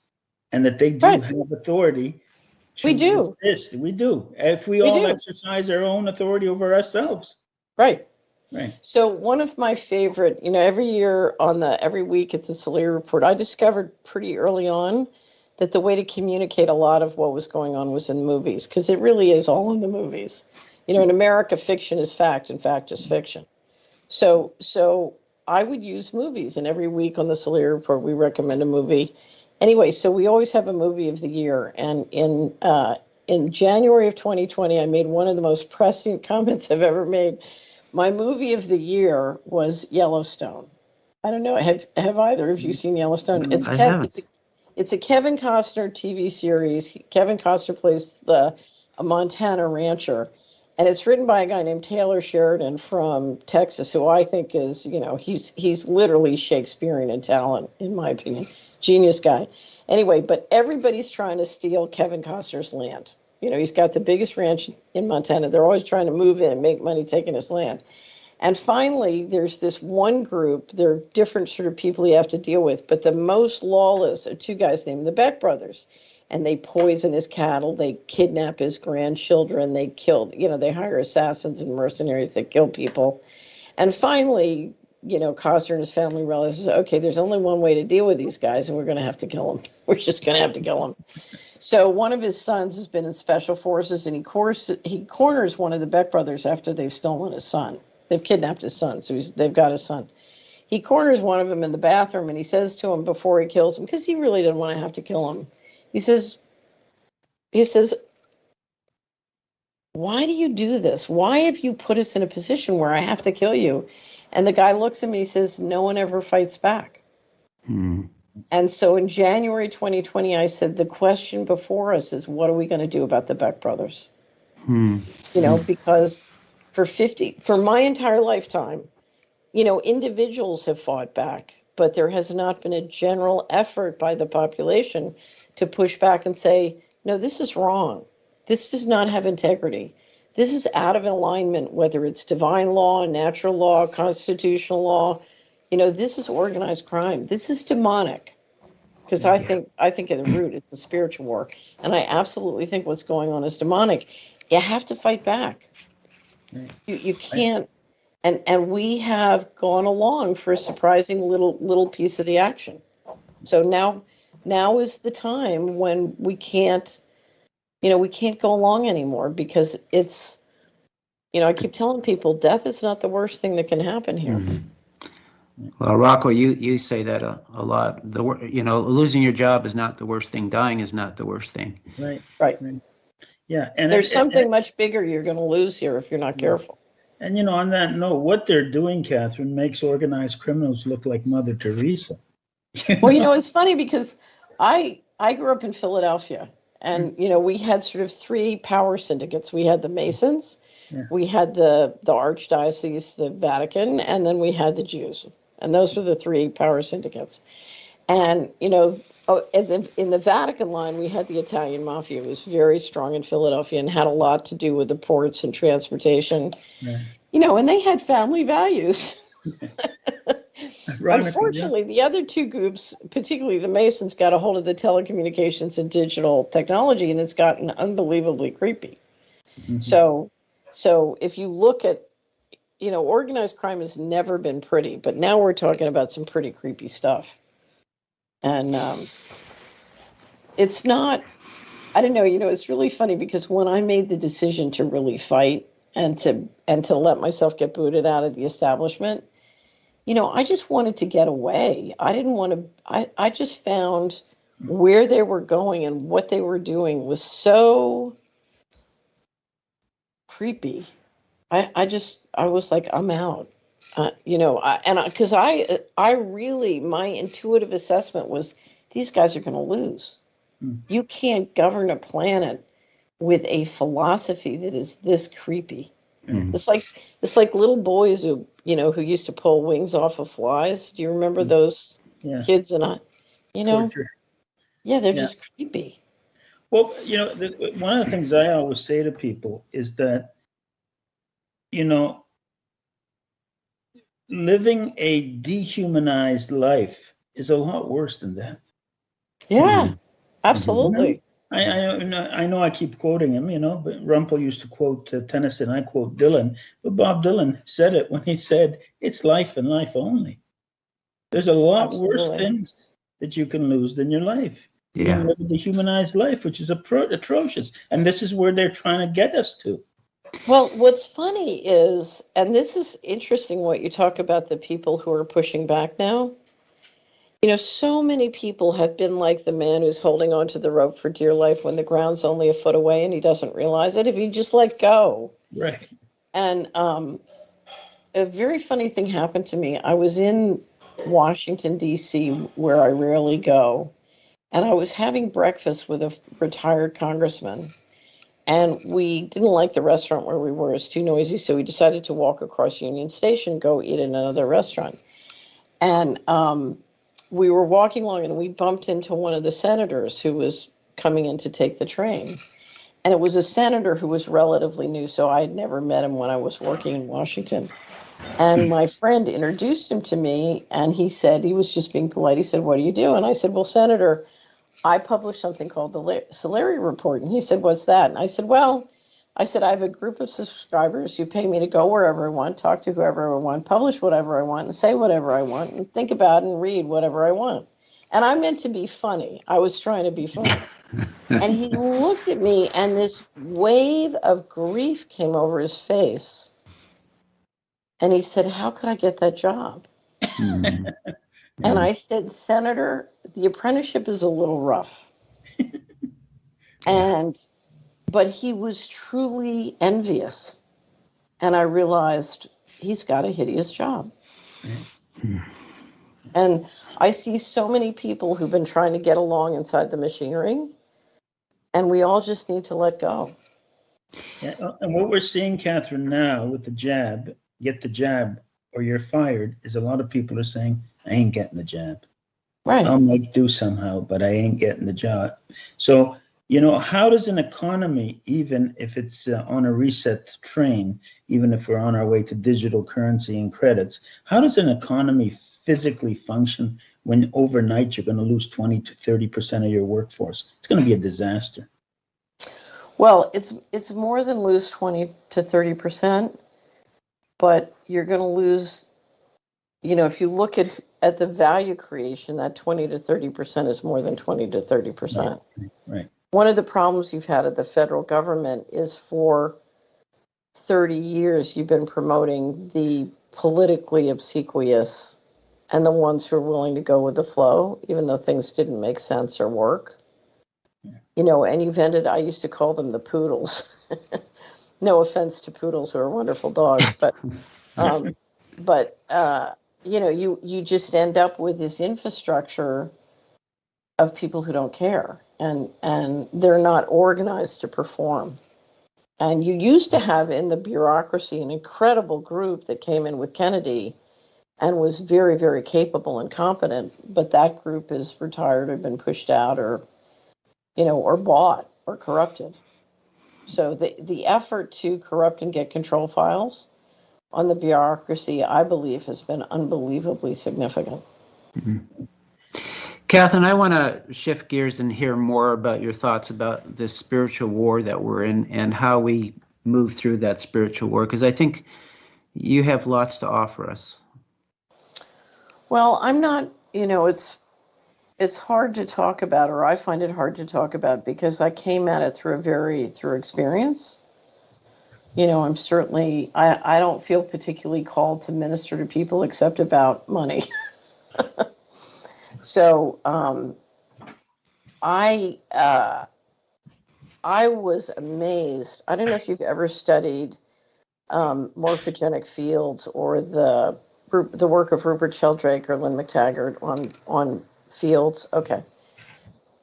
and that they do have authority. We do. Resist. We do. If we all exercise our own authority over ourselves. Right. Right. So one of my favorite, you know, every week at the Soleil Report, I discovered pretty early on that the way to communicate a lot of what was going on was in movies, because it really is all in the movies. You know, in America, fiction is fact and fact is fiction. So I would use movies, and every week on the Soleil Report, we recommend a movie. Anyway, so we always have a movie of the year, and in January of 2020, I made one of the most pressing comments I've ever made. My movie of the year was Yellowstone. I don't know. Have either of you seen Yellowstone? I haven't. It's a Kevin Costner TV series. Kevin Costner plays a Montana rancher, and it's written by a guy named Taylor Sheridan from Texas, who I think is, you know, he's literally Shakespearean in talent, in my opinion. Genius guy. Anyway, but everybody's trying to steal Kevin Costner's land. You know, he's got the biggest ranch in Montana. They're always trying to move in and make money taking his land. And finally, there's this one group. There are different sort of people you have to deal with, but the most lawless are two guys named the Beck brothers. And they poison his cattle. They kidnap his grandchildren. They kill, you know, they hire assassins and mercenaries that kill people. And finally, you know, Costner and his family realizes, okay, there's only one way to deal with these guys, and we're going to have to kill them. We're just going to have to kill them. So one of his sons has been in special forces, and he corners one of the Beck brothers after they've stolen his son. They've kidnapped his son, so they've got his son. He corners one of them in the bathroom, and he says to him before he kills him, because he really didn't want to have to kill him, he says, why do you do this? Why have you put us in a position where I have to kill you? And the guy looks at me and he says, no one ever fights back. And so in January 2020, I said, the question before us is, what are we going to do about the Beck brothers? You know, because for my entire lifetime, you know, individuals have fought back, but there has not been a general effort by the population to push back and say, no, this is wrong. This does not have integrity. This is out of alignment, whether it's divine law, natural law, constitutional law. You know, this is organized crime. This is demonic. because I think at the root it's a spiritual war, and I absolutely think what's going on is demonic. You have to fight back. Right. You can't, and we have gone along for a surprising little piece of the action. So now is the time when we can't go along anymore, because it's, I keep telling people death is not the worst thing that can happen here. Mhm. Well, Rocco, you say that a lot. Losing your job is not the worst thing. Dying is not the worst thing. Right. Yeah. And There's something much bigger you're going to lose here if you're not careful. And, on that note, what they're doing, Catherine, makes organized criminals look like Mother Teresa. Well, it's funny because I grew up in Philadelphia, and, we had sort of three power syndicates. We had the Masons, we had the Archdiocese, the Vatican, and then we had the Jews. And those were the three power syndicates. And, in the Vatican line, we had the Italian mafia. It was very strong in Philadelphia and had a lot to do with the ports and transportation, and they had family values. Unfortunately, the other two groups, particularly the Masons, got a hold of the telecommunications and digital technology, and it's gotten unbelievably creepy. Mm-hmm. So if you look at, organized crime has never been pretty, but now we're talking about some pretty creepy stuff. And it's not, I don't know, it's really funny because when I made the decision to really fight and to let myself get booted out of the establishment, I just wanted to get away. I didn't want to, I just found where they were going and what they were doing was so creepy. I was like, I'm out. Because I really, my intuitive assessment was these guys are going to lose. You can't govern a planet with a philosophy that is this creepy. It's like little boys who used to pull wings off of flies. Do you remember those kids? And Torture. They're just creepy. Well, one of the things I always say to people is that, living a dehumanized life is a lot worse than death. Yeah, absolutely. I know I keep quoting him, but Rumpel used to quote Tennyson. I quote Dylan, but Bob Dylan said it when he said, "It's life and life only." There's a lot worse things that you can lose than your life. You can live a dehumanized life, which is atrocious, and this is where they're trying to get us to. Well, what's funny is, and this is interesting what you talk about, the people who are pushing back now. So many people have been like the man who's holding onto the rope for dear life when the ground's only a foot away and he doesn't realize it if he just let go. Right. And a very funny thing happened to me. I was in Washington, D.C., where I rarely go, and I was having breakfast with a retired congressman. And we didn't like the restaurant where we were. It was too noisy, so we decided to walk across Union Station, go eat in another restaurant. And we were walking along, and we bumped into one of the senators who was coming in to take the train. And it was a senator who was relatively new, so I had never met him when I was working in Washington. And my friend introduced him to me, and he said, he was just being polite. He said, "What do you do?" And I said, "Well, Senator, I published something called the Solari Report." And he said, "What's that?" And I said, I have a group of subscribers who pay me to go wherever I want, talk to whoever I want, publish whatever I want, and say whatever I want, and think about and read whatever I want. And I meant to be funny. I was trying to be funny. And he looked at me, and this wave of grief came over his face. And he said, "How could I get that job?" And I said, "Senator, the apprenticeship is a little rough." But he was truly envious. And I realized he's got a hideous job. And I see so many people who've been trying to get along inside the machinery, and we all just need to let go. Yeah, and what we're seeing, Catherine, now with the jab, get the jab or you're fired, is a lot of people are saying, "I ain't getting the jab. Right. I'll make do somehow, but I ain't getting the job." So How does an economy, even if it's on a reset train, even if we're on our way to digital currency and credits, how does an economy physically function when overnight you're going to lose 20 to 30% of your workforce? It's going to be a disaster. Well, it's more than lose 20 to 30%, but you're going to lose, if you look at the value creation, that 20 to 30% is more than 20 to 30%. Right. One of the problems you've had at the federal government is for 30 years you've been promoting the politically obsequious and the ones who are willing to go with the flow, even though things didn't make sense or work. And you've I used to call them the poodles. No offense to poodles who are wonderful dogs, but you just end up with this infrastructure of people who don't care, and they're not organized to perform. And you used to have in the bureaucracy an incredible group that came in with Kennedy and was very, very capable and competent, but that group is retired or been pushed out or bought or corrupted. So the effort to corrupt and get control files on the bureaucracy, I believe, has been unbelievably significant. Mm-hmm. Catherine, I want to shift gears and hear more about your thoughts about this spiritual war that we're in and how we move through that spiritual war, because I think you have lots to offer us. Well, I'm not, it's hard to talk about, or I find it hard to talk about, because I came at it through experience. I'm certainly, I don't feel particularly called to minister to people except about money. So I was amazed. I don't know if you've ever studied morphogenic fields or the work of Rupert Sheldrake or Lynn McTaggart on fields. Okay.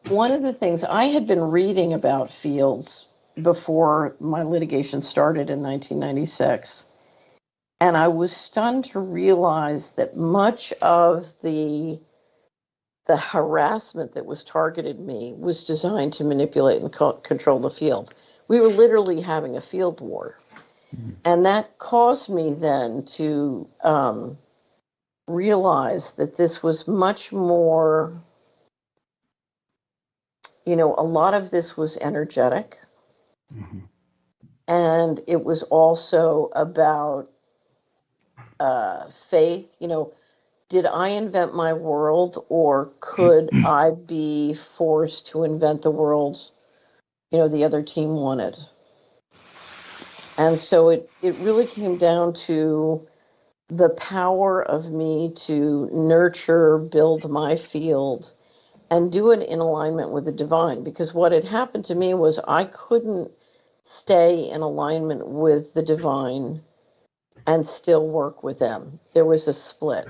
One of the things I had been reading about fields before my litigation started in 1996, and I was stunned to realize that much of the harassment that was targeted me was designed to manipulate and control the field. We were literally having a field war. Mm-hmm. And that caused me then to realize that this was much more, a lot of this was energetic. Mm-hmm. And it was also about faith, did I invent my world, or could I be forced to invent the world, the other team wanted? And so it really came down to the power of me to nurture, build my field, and do it in alignment with the divine. Because what had happened to me was I couldn't stay in alignment with the divine and still work with them. There was a split.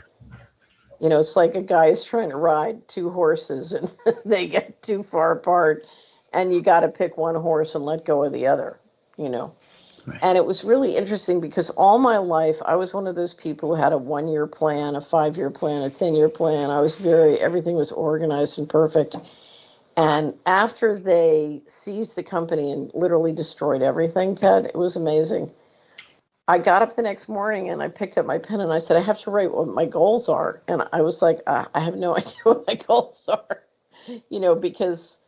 It's like a guy is trying to ride two horses and they get too far apart, and you got to pick one horse and let go of the other, Right. And it was really interesting because all my life, I was one of those people who had a 1-year plan, a 5-year plan, a 10-year plan. Everything was organized and perfect. And after they seized the company and literally destroyed everything, Ted, it was amazing. I got up the next morning and I picked up my pen and I said, I have to write what my goals are. And I was like, I have no idea what my goals are, because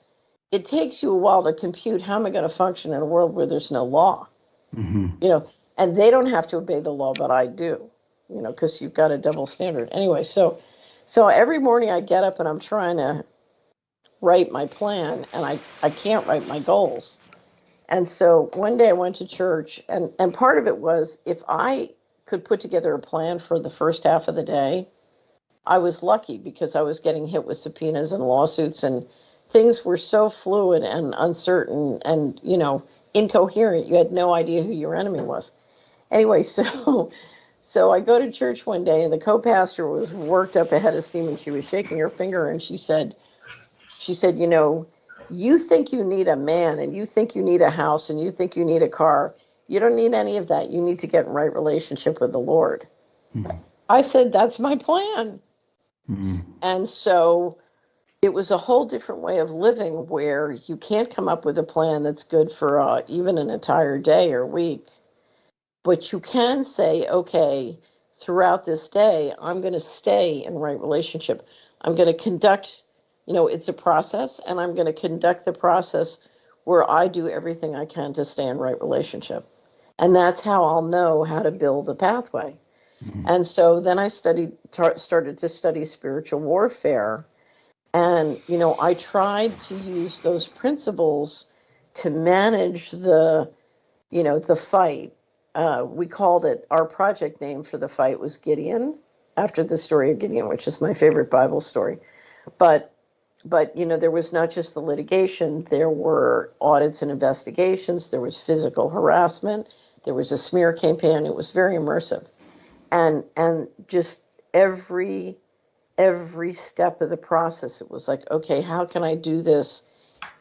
it takes you a while to compute how am I going to function in a world where there's no law, mm-hmm. And they don't have to obey the law, but I do, because you've got a double standard. Anyway, so every morning I get up and I'm trying to write my plan and I can't write my goals. And so one day I went to church, and part of it was if I could put together a plan for the first half of the day, I was lucky because I was getting hit with subpoenas and lawsuits, and things were so fluid and uncertain and, incoherent. You had no idea who your enemy was. Anyway, so I go to church one day, and the co-pastor was worked up ahead of steam, and she was shaking her finger, and she said, you think you need a man, and you think you need a house, and you think you need a car. You don't need any of that. You need to get in right relationship with the Lord. Mm-hmm. I said, that's my plan. Mm-hmm. And so it was a whole different way of living where you can't come up with a plan that's good for even an entire day or week, but you can say, okay, throughout this day, I'm going to stay in right relationship. I'm going to conduct, it's a process, and I'm going to conduct the process where I do everything I can to stay in right relationship. And that's how I'll know how to build a pathway. And so then I started to study spiritual warfare. And, I tried to use those principles to manage the fight. We called it, our project name for the fight was Gideon, after the story of Gideon, which is my favorite Bible story. But there was not just the litigation, there were audits and investigations, there was physical harassment, there was a smear campaign. It was very immersive. And just every step of the process, it was like, okay, how can I do this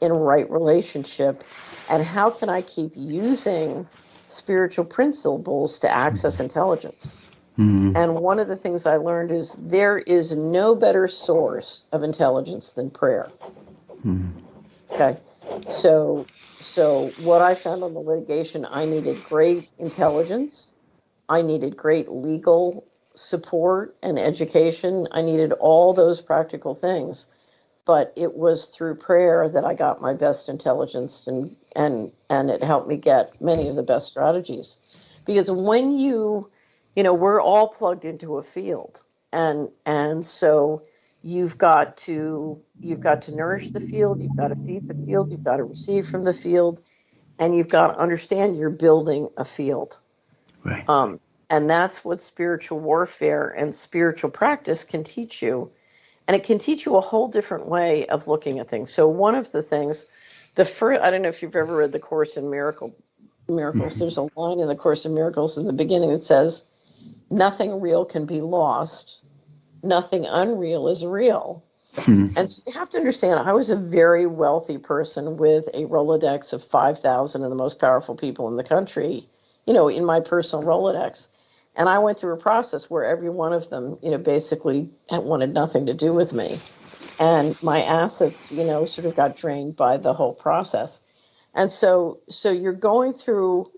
in right relationship? And how can I keep using spiritual principles to access intelligence? And one of the things I learned is there is no better source of intelligence than prayer. Okay. So what I found on the litigation, I needed great intelligence. I needed great legal support and education. I needed all those practical things. But it was through prayer that I got my best intelligence, and it helped me get many of the best strategies. Because when we're all plugged into a field, and so you've got to nourish the field, you've got to feed the field, you've got to receive from the field, and you've got to understand you're building a field. Right. And that's what spiritual warfare and spiritual practice can teach you. And it can teach you a whole different way of looking at things. So one of the things, I don't know if you've ever read the Course in Miracles. There's a line in the Course in Miracles in the beginning that says, nothing real can be lost. Nothing unreal is real. And so you have to understand, I was a very wealthy person with a Rolodex of 5,000 of the most powerful people in the country, in my personal Rolodex. And I went through a process where every one of them, basically wanted nothing to do with me. And my assets, sort of got drained by the whole process. And so you're going through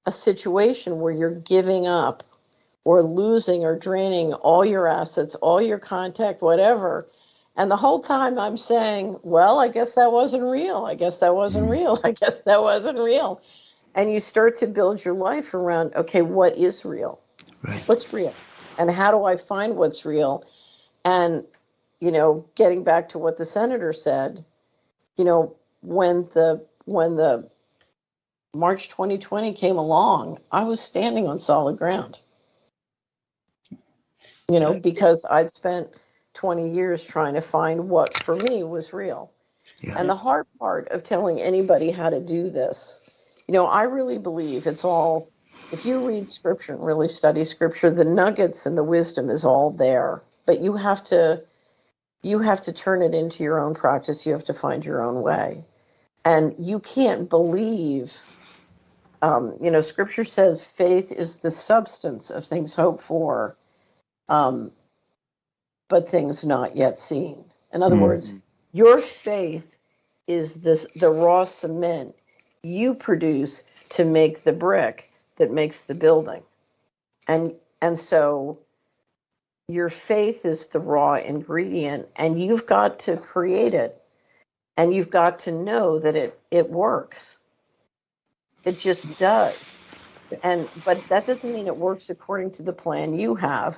a situation where you're giving up or losing or draining all your assets, all your contact, whatever. And the whole time I'm saying, well, I guess that wasn't real. I guess that wasn't real. I guess that wasn't real. And you start to build your life around, okay, what is real? Right. What's real? And how do I find what's real? And, getting back to what the senator said, when the March 2020 came along, I was standing on solid ground, because I'd spent 20 years trying to find what for me was real. Yeah. And the hard part of telling anybody how to do this, I really believe it's all, if you read scripture and really study scripture, the nuggets and the wisdom is all there, but you have to turn it into your own practice. You have to find your own way. And you can't believe, scripture says faith is the substance of things hoped for, but things not yet seen. In other words, your faith is the raw cement you produce to make the brick that makes the building. And so your faith is the raw ingredient, and you've got to create it, and you've got to know that it works. It just does. But that doesn't mean it works according to the plan you have,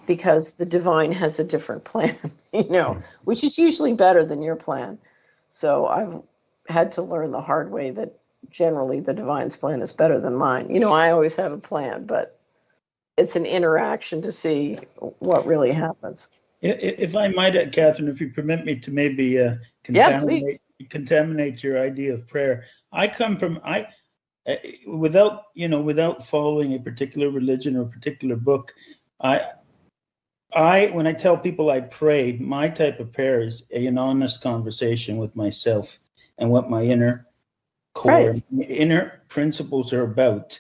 because the divine has a different plan, which is usually better than your plan. So I've had to learn the hard way that generally the divine's plan is better than mine. I always have a plan, but it's an interaction to see what really happens. If I might, Catherine, if you permit me to maybe contaminate your idea of prayer. I come from, without following a particular religion or a particular book, when I tell people I pray, my type of prayer is an honest conversation with myself and what my inner core, inner principles are about.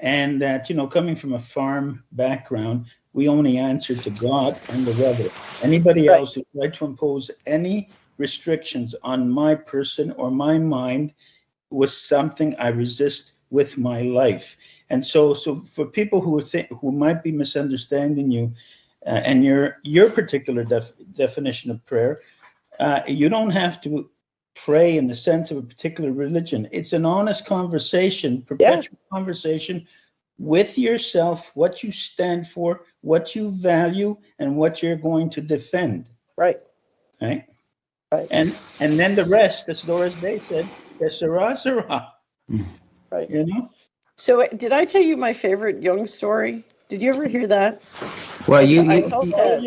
And that, coming from a farm background, we only answer to God and the weather. Anybody Right. else who tried to impose any restrictions on my person or my mind was something I resist with my life. And so for people who might be misunderstanding you, and your particular definition of prayer, you don't have to pray in the sense of a particular religion. It's an honest conversation, perpetual conversation with yourself, what you stand for, what you value, and what you're going to defend. Right. Right. Right. And then the rest, as Doris Day said, sera, sera. Right. So did I tell you my favorite Jung story? Did you ever hear that? Well, Carl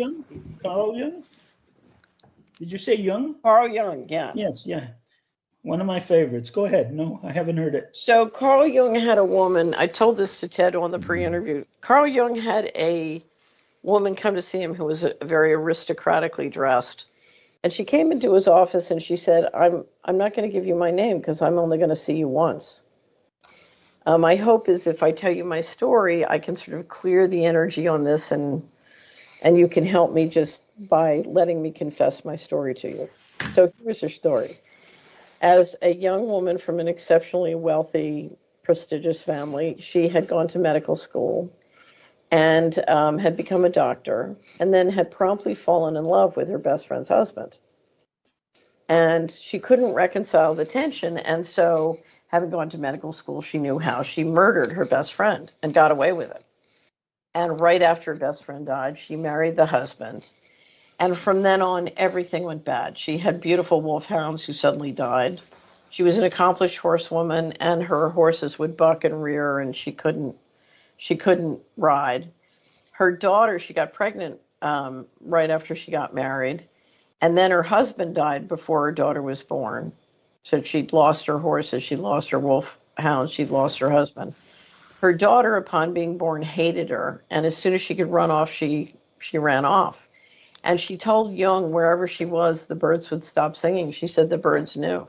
Jung? Did you say Jung? Carl Jung, yeah. Yes, yeah. One of my favorites. Go ahead. No, I haven't heard it. So Carl Jung had a woman, I told this to Ted on the pre-interview. Carl Jung had a woman come to see him who was very aristocratically dressed. And she came into his office and she said, I'm not going to give you my name because I'm only going to see you once. My hope is if I tell you my story, I can sort of clear the energy on this and you can help me just by letting me confess my story to you. So here's her story. As a young woman from an exceptionally wealthy, prestigious family, she had gone to medical school and had become a doctor, and then had promptly fallen in love with her best friend's husband. And she couldn't reconcile the tension, and so, having gone to medical school, she knew how. She murdered her best friend and got away with it. And right after her best friend died, she married the husband. And from then on, everything went bad. She had beautiful wolfhounds who suddenly died. She was an accomplished horsewoman, and her horses would buck and rear, and she couldn't ride. Her daughter, she got pregnant right after she got married, and then her husband died before her daughter was born. So she'd lost her horses, she'd lost her wolfhounds, she'd lost her husband. Her daughter, upon being born, hated her, and as soon as she could run off, she ran off. And she told Jung wherever she was, the birds would stop singing. She said the birds knew.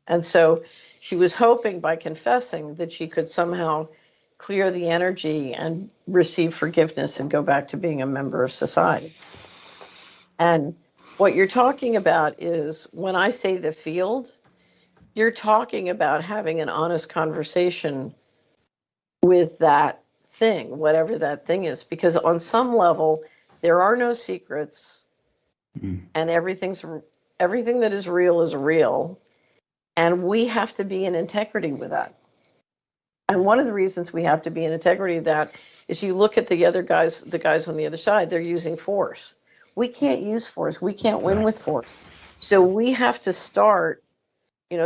And so she was hoping by confessing that she could somehow clear the energy and receive forgiveness and go back to being a member of society. And what you're talking about is, when I say the field, you're talking about having an honest conversation with that thing, whatever that thing is, because on some level, there are no secrets, and everything that is real, and we have to be in integrity with that. And one of the reasons we have to be in integrity with that is you look at the guys on the other side, they're using force. We can't use force. We can't win with force. So we have to start,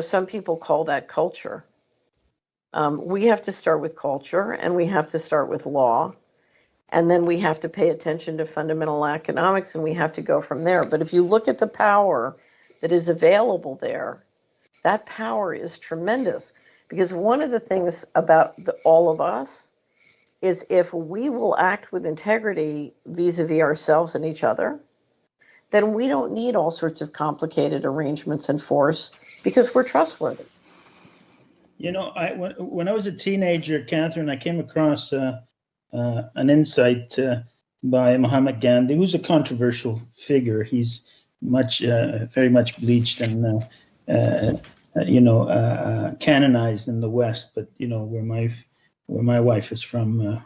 some people call that culture. We have to start with culture, and we have to start with law. And then we have to pay attention to fundamental economics, and we have to go from there. But if you look at the power that is available there, that power is tremendous. Because one of the things about all of us is, if we will act with integrity vis-a-vis ourselves and each other, then we don't need all sorts of complicated arrangements and force, because we're trustworthy. When I was a teenager, Catherine, I came across an insight by Mahatma Gandhi, who's a controversial figure. He's very much bleached and canonized in the West, but where my wife is from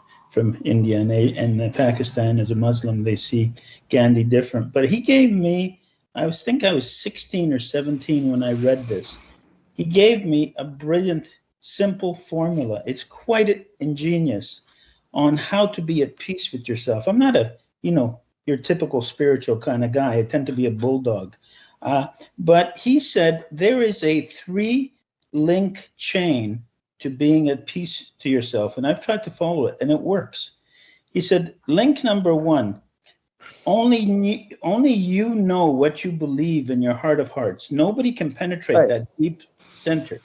India and Pakistan, as a Muslim, they see Gandhi different. But he gave me, I think I was 16 or 17 when I read this. He gave me a brilliant, simple formula. It's quite ingenious on how to be at peace with yourself. I'm not your typical spiritual kind of guy. I tend to be a bulldog. But he said there is a 3-link chain to being at peace to yourself. And I've tried to follow it, and it works. He said, link number 1, only you know what you believe in your heart of hearts. Nobody can penetrate that deep center.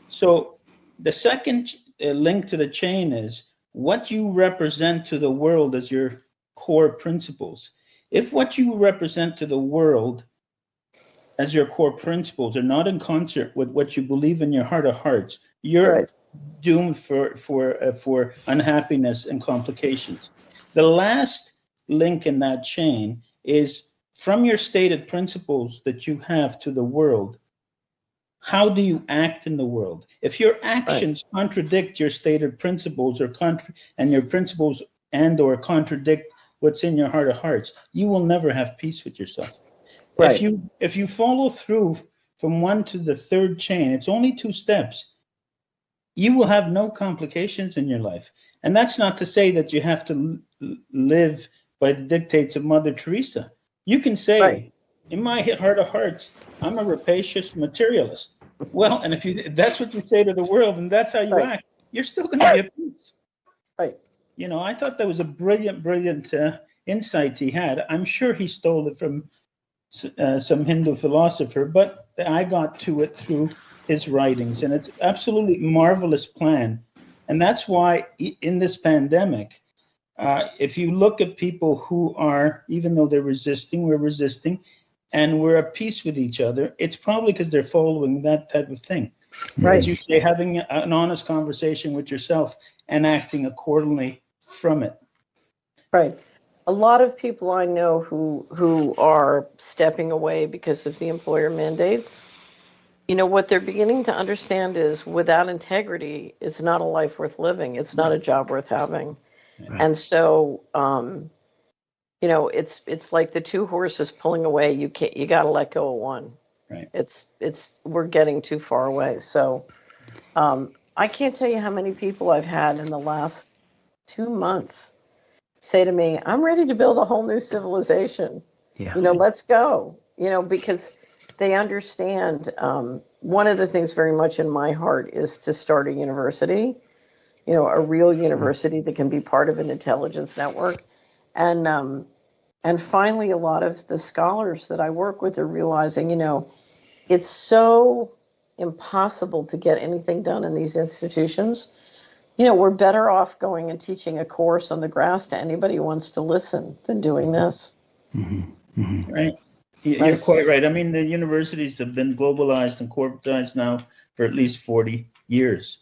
So the second link to the chain is what you represent to the world as your core principles. If what you represent to the world as your core principles are not in concert with what you believe in your heart of hearts, you're doomed for unhappiness and complications. The last link in that chain is from your stated principles that you have to the world. How do you act in the world? If your actions contradict your stated principles and your principles or contradict what's in your heart of hearts, you will never have peace with yourself. Right. If you follow through from one to the third chain, it's only 2 steps. You will have no complications in your life. And that's not to say that you have to live by the dictates of Mother Teresa. You can say, in my heart of hearts, I'm a rapacious materialist. Well, and if that's what you say to the world and that's how you act, you're still going to be at peace. Right. You know, I thought that was a brilliant insight he had. I'm sure he stole it from some Hindu philosopher, but I got to it through his writings, and it's absolutely marvelous plan. And that's why in this pandemic, if you look at people who are, even though they're resisting, we're resisting, and we're at peace with each other, it's probably because they're following that type of thing. Right. As you say, having an honest conversation with yourself and acting accordingly from it. Right. A lot of people I know who are stepping away because of the employer mandates, you know, what they're beginning to understand is without integrity, it's not a life worth living. It's not a job worth having. Right. And so, you know, it's like the 2 horses pulling away. You got to let go of one. Right. We're getting too far away. So, I can't tell you how many people I've had in the last 2 months say to me, I'm ready to build a whole new civilization. Yeah. You know, let's go, you know, because they understand. One of the things very much in my heart is to start a university, you know, a real university that can be part of an intelligence network. And finally, a lot of the scholars that I work with are realizing, you know, it's so impossible to get anything done in these institutions. You know, we're better off going and teaching a course on the grass to anybody who wants to listen than doing this. Mm-hmm. Mm-hmm. Right. You're quite right. I mean, the universities have been globalized and corporatized now for at least 40 years.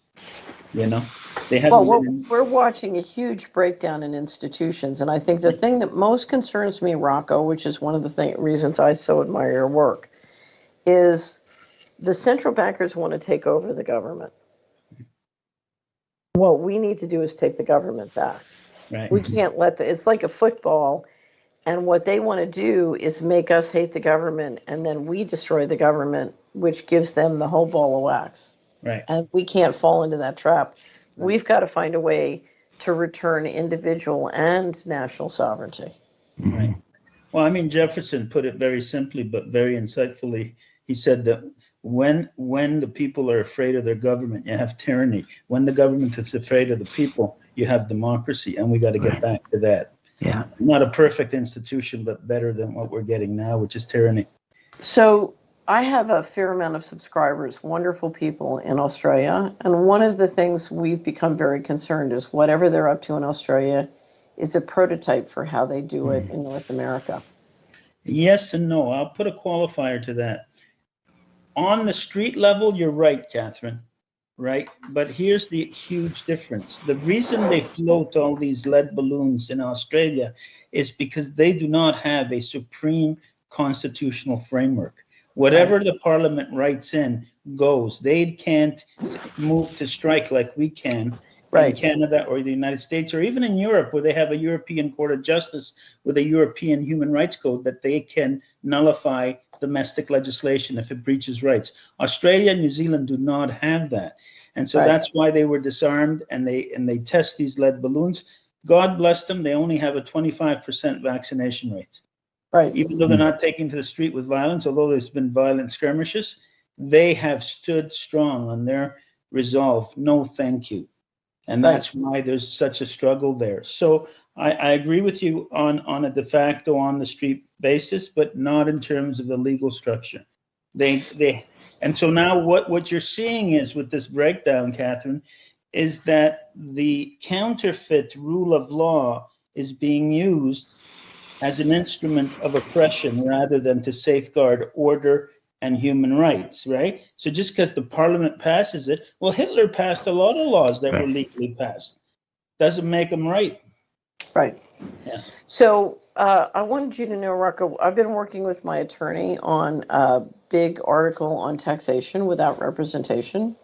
You know, they haven't been. We're watching a huge breakdown in institutions. And I think the thing that most concerns me, Rocco, which is one of the reasons I so admire your work, is the central bankers want to take over the government. What we need to do is take the government back. Right. We can't it's like a football. And what they want to do is make us hate the government, and then we destroy the government, which gives them the whole ball of wax. Right. And we can't fall into that trap. We've got to find a way to return individual and national sovereignty. Right. Well, I mean, Jefferson put it very simply, but very insightfully. He said that when the people are afraid of their government, you have tyranny. When the government is afraid of the people, you have democracy. And we got to get back to that. Yeah. Not a perfect institution, but better than what we're getting now, which is tyranny. So I have a fair amount of subscribers, wonderful people in Australia. And one of the things we've become very concerned is whatever they're up to in Australia is a prototype for how they do it in North America. Yes and no. I'll put a qualifier to that. On the street level, you're right, Catherine. Right? But here's the huge difference. The reason they float all these lead balloons in Australia is because they do not have a supreme constitutional framework. Whatever the parliament writes in goes. They can't move to strike like we can in Canada or the United States, or even in Europe, where they have a European Court of Justice with a European Human Rights Code that they can nullify domestic legislation if it breaches rights. Australia and New Zealand do not have that. And so that's why they were disarmed, and they test these lead balloons. God bless them, they only have a 25% vaccination rate. Right. Even though they're not taking to the street with violence, although there's been violent skirmishes, they have stood strong on their resolve. No, thank you. And that's why there's such a struggle there. So I agree with you on a de facto on the street basis, but not in terms of the legal structure. And so now what you're seeing is with this breakdown, Catherine, is that the counterfeit rule of law is being used as an instrument of oppression rather than to safeguard order and human rights, right? So just because the parliament passes it, well, Hitler passed a lot of laws that were legally passed. Doesn't make them right. Right. Yeah. So I wanted you to know, Rocco, I've been working with my attorney on a big article on taxation without representation,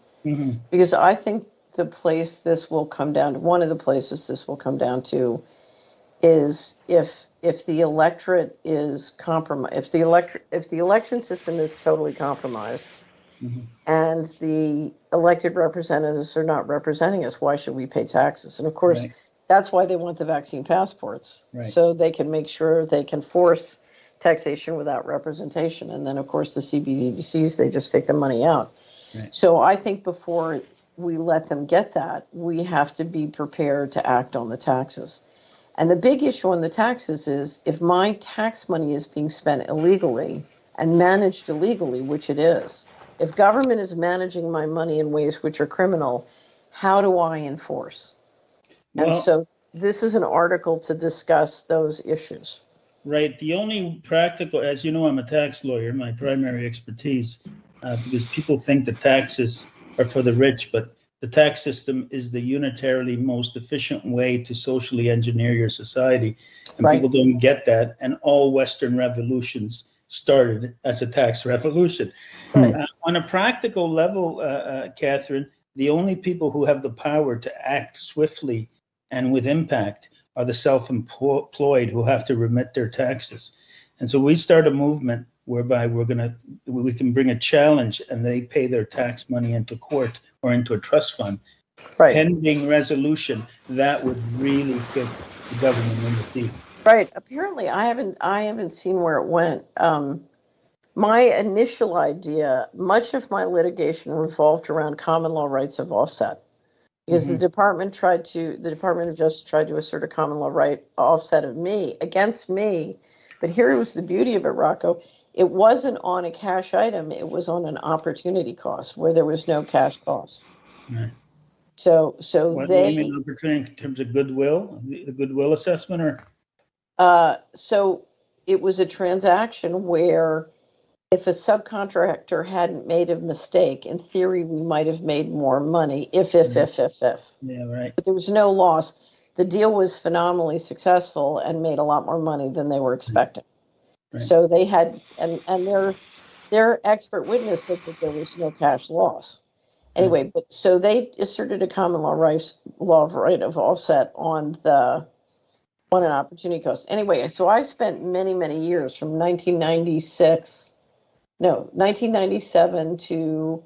because I think the place this will come down to, one of the places this will come down to, is if the electorate is compromised, if the election system is totally compromised, and the elected representatives are not representing us, why should we pay taxes? And of course, that's why they want the vaccine passports, so they can make sure they can force taxation without representation. And then, of course, the CBDCs, they just take the money out. So I think before we let them get that, we have to be prepared to act on the taxes. And the big issue on the taxes is, if my tax money is being spent illegally and managed illegally, which it is, if government is managing my money in ways which are criminal, how do I enforce? And so this is an article to discuss those issues. Right. The only practical, as you know, I'm a tax lawyer, my primary expertise, because people think the taxes are for the rich, but the tax system is the unitarily most efficient way to socially engineer your society. And people don't get that. And all Western revolutions started as a tax revolution. On a practical level, Catherine, the only people who have the power to act swiftly and with impact are the self-employed, who have to remit their taxes. And so we start a movement whereby we can bring a challenge, and they pay their tax money into court or into a trust fund. Pending resolution, that would really kick the government in the teeth. Apparently, I haven't seen where it went. My initial idea, much of my litigation revolved around common law rights of offset, because the Department of Justice tried to assert a common law right offset of me against me. But here was the beauty of it, Rocco. It wasn't on a cash item. It was on an opportunity cost where there was no cash cost. So what do you mean opportunity in terms of goodwill, the goodwill assessment, or? So it was a transaction where, if a subcontractor hadn't made a mistake, in theory, we might have made more money if. Yeah, right. But there was no loss. The deal was phenomenally successful and made a lot more money than they were expecting. So they had, and their expert witness said that there was no cash loss. Anyway, but so they asserted a common law right of offset on an opportunity cost. Anyway, so I spent many years from 1997 to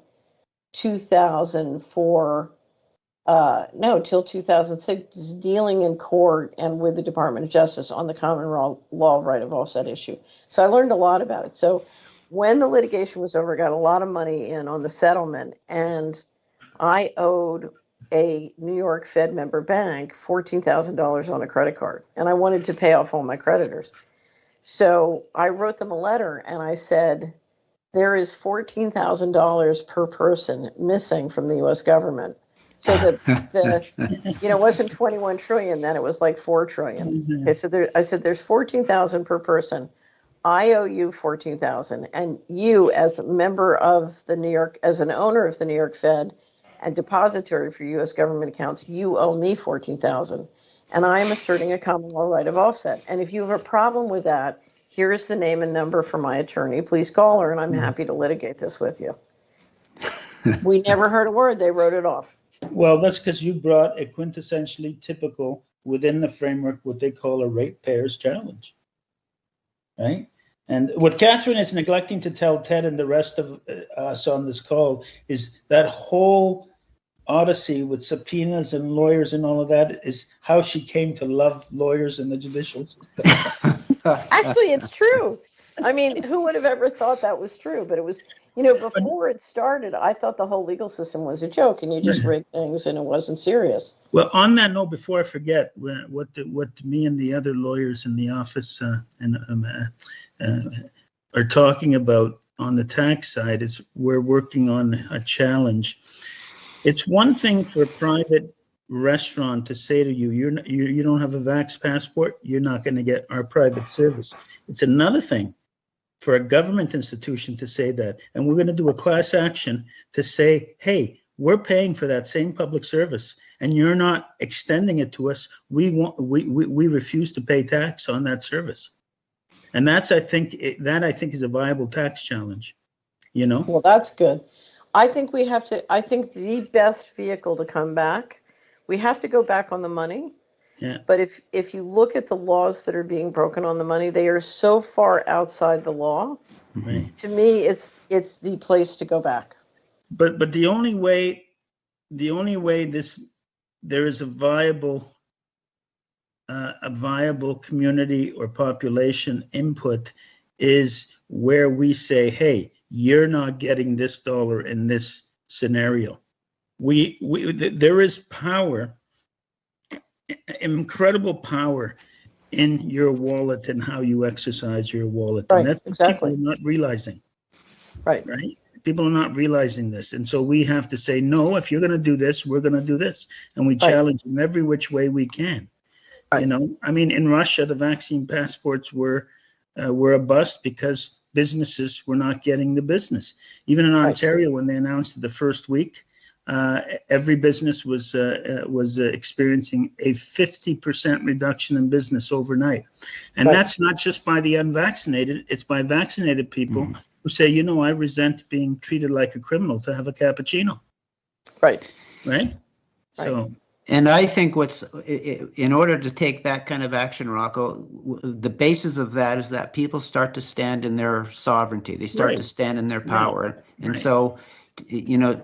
2004, till 2006, dealing in court and with the Department of Justice on the common law right of offset issue. So I learned a lot about it. So when the litigation was over, I got a lot of money in on the settlement, and I owed a New York Fed member bank $14,000 on a credit card, and I wanted to pay off all my creditors. So I wrote them a letter, and I said, there is $14,000 per person missing from the U.S. government. So it wasn't 21 trillion then, it was like 4 trillion. Okay, so I said, there's 14,000 per person. I owe you 14,000, and you, as a member of as an owner of the New York Fed and depository for U.S. government accounts, you owe me 14,000, and I am asserting a common law right of offset. And if you have a problem with that, here is the name and number for my attorney. Please call her, and I'm happy to litigate this with you. We never heard a word. They wrote it off. Well, that's because you brought a quintessentially typical, within the framework, what they call a ratepayers challenge, right? And what Catherine is neglecting to tell Ted and the rest of us on this call is that whole odyssey with subpoenas and lawyers and all of that is how she came to love lawyers in the judicial system. Actually, it's true. I mean, who would have ever thought that was true? But it was, before it started, I thought the whole legal system was a joke, and you just rigged things and it wasn't serious. Well, on that note, before I forget, what me and the other lawyers in the office are talking about on the tax side is we're working on a challenge. It's one thing for a private restaurant to say to you, you don't have a vax passport, you're not going to get our private service. It's another thing for a government institution to say that, and we're going to do a class action to say, hey, we're paying for that same public service, and you're not extending it to us. We refuse to pay tax on that service, and that's I think is a viable tax challenge. You know. Well, that's good. I think the best vehicle to come back, we have to go back on the money. Yeah. But if you look at the laws that are being broken on the money, they are so far outside the law. Right. To me, it's the place to go back. But the only way there is a viable community or population input is where we say, hey, you're not getting this dollar in this scenario. There is power, incredible power in your wallet and how you exercise your wallet. Right, and that's exactly. People are not realizing. Right. People are not realizing this. And so we have to say, no, if you're going to do this, we're going to do this. And we challenge them every which way we can. Right. You know, I mean, in Russia, the vaccine passports were a bust because businesses were not getting the business. Even in Ontario, when they announced it the first week, every business was experiencing a 50% reduction in business overnight. And that's not just by the unvaccinated, it's by vaccinated people who say, you know, I resent being treated like a criminal to have a cappuccino. Right. So. And I think in order to take that kind of action, Rocco, the basis of that is that people start to stand in their sovereignty. They start to stand in their power. And so, you know,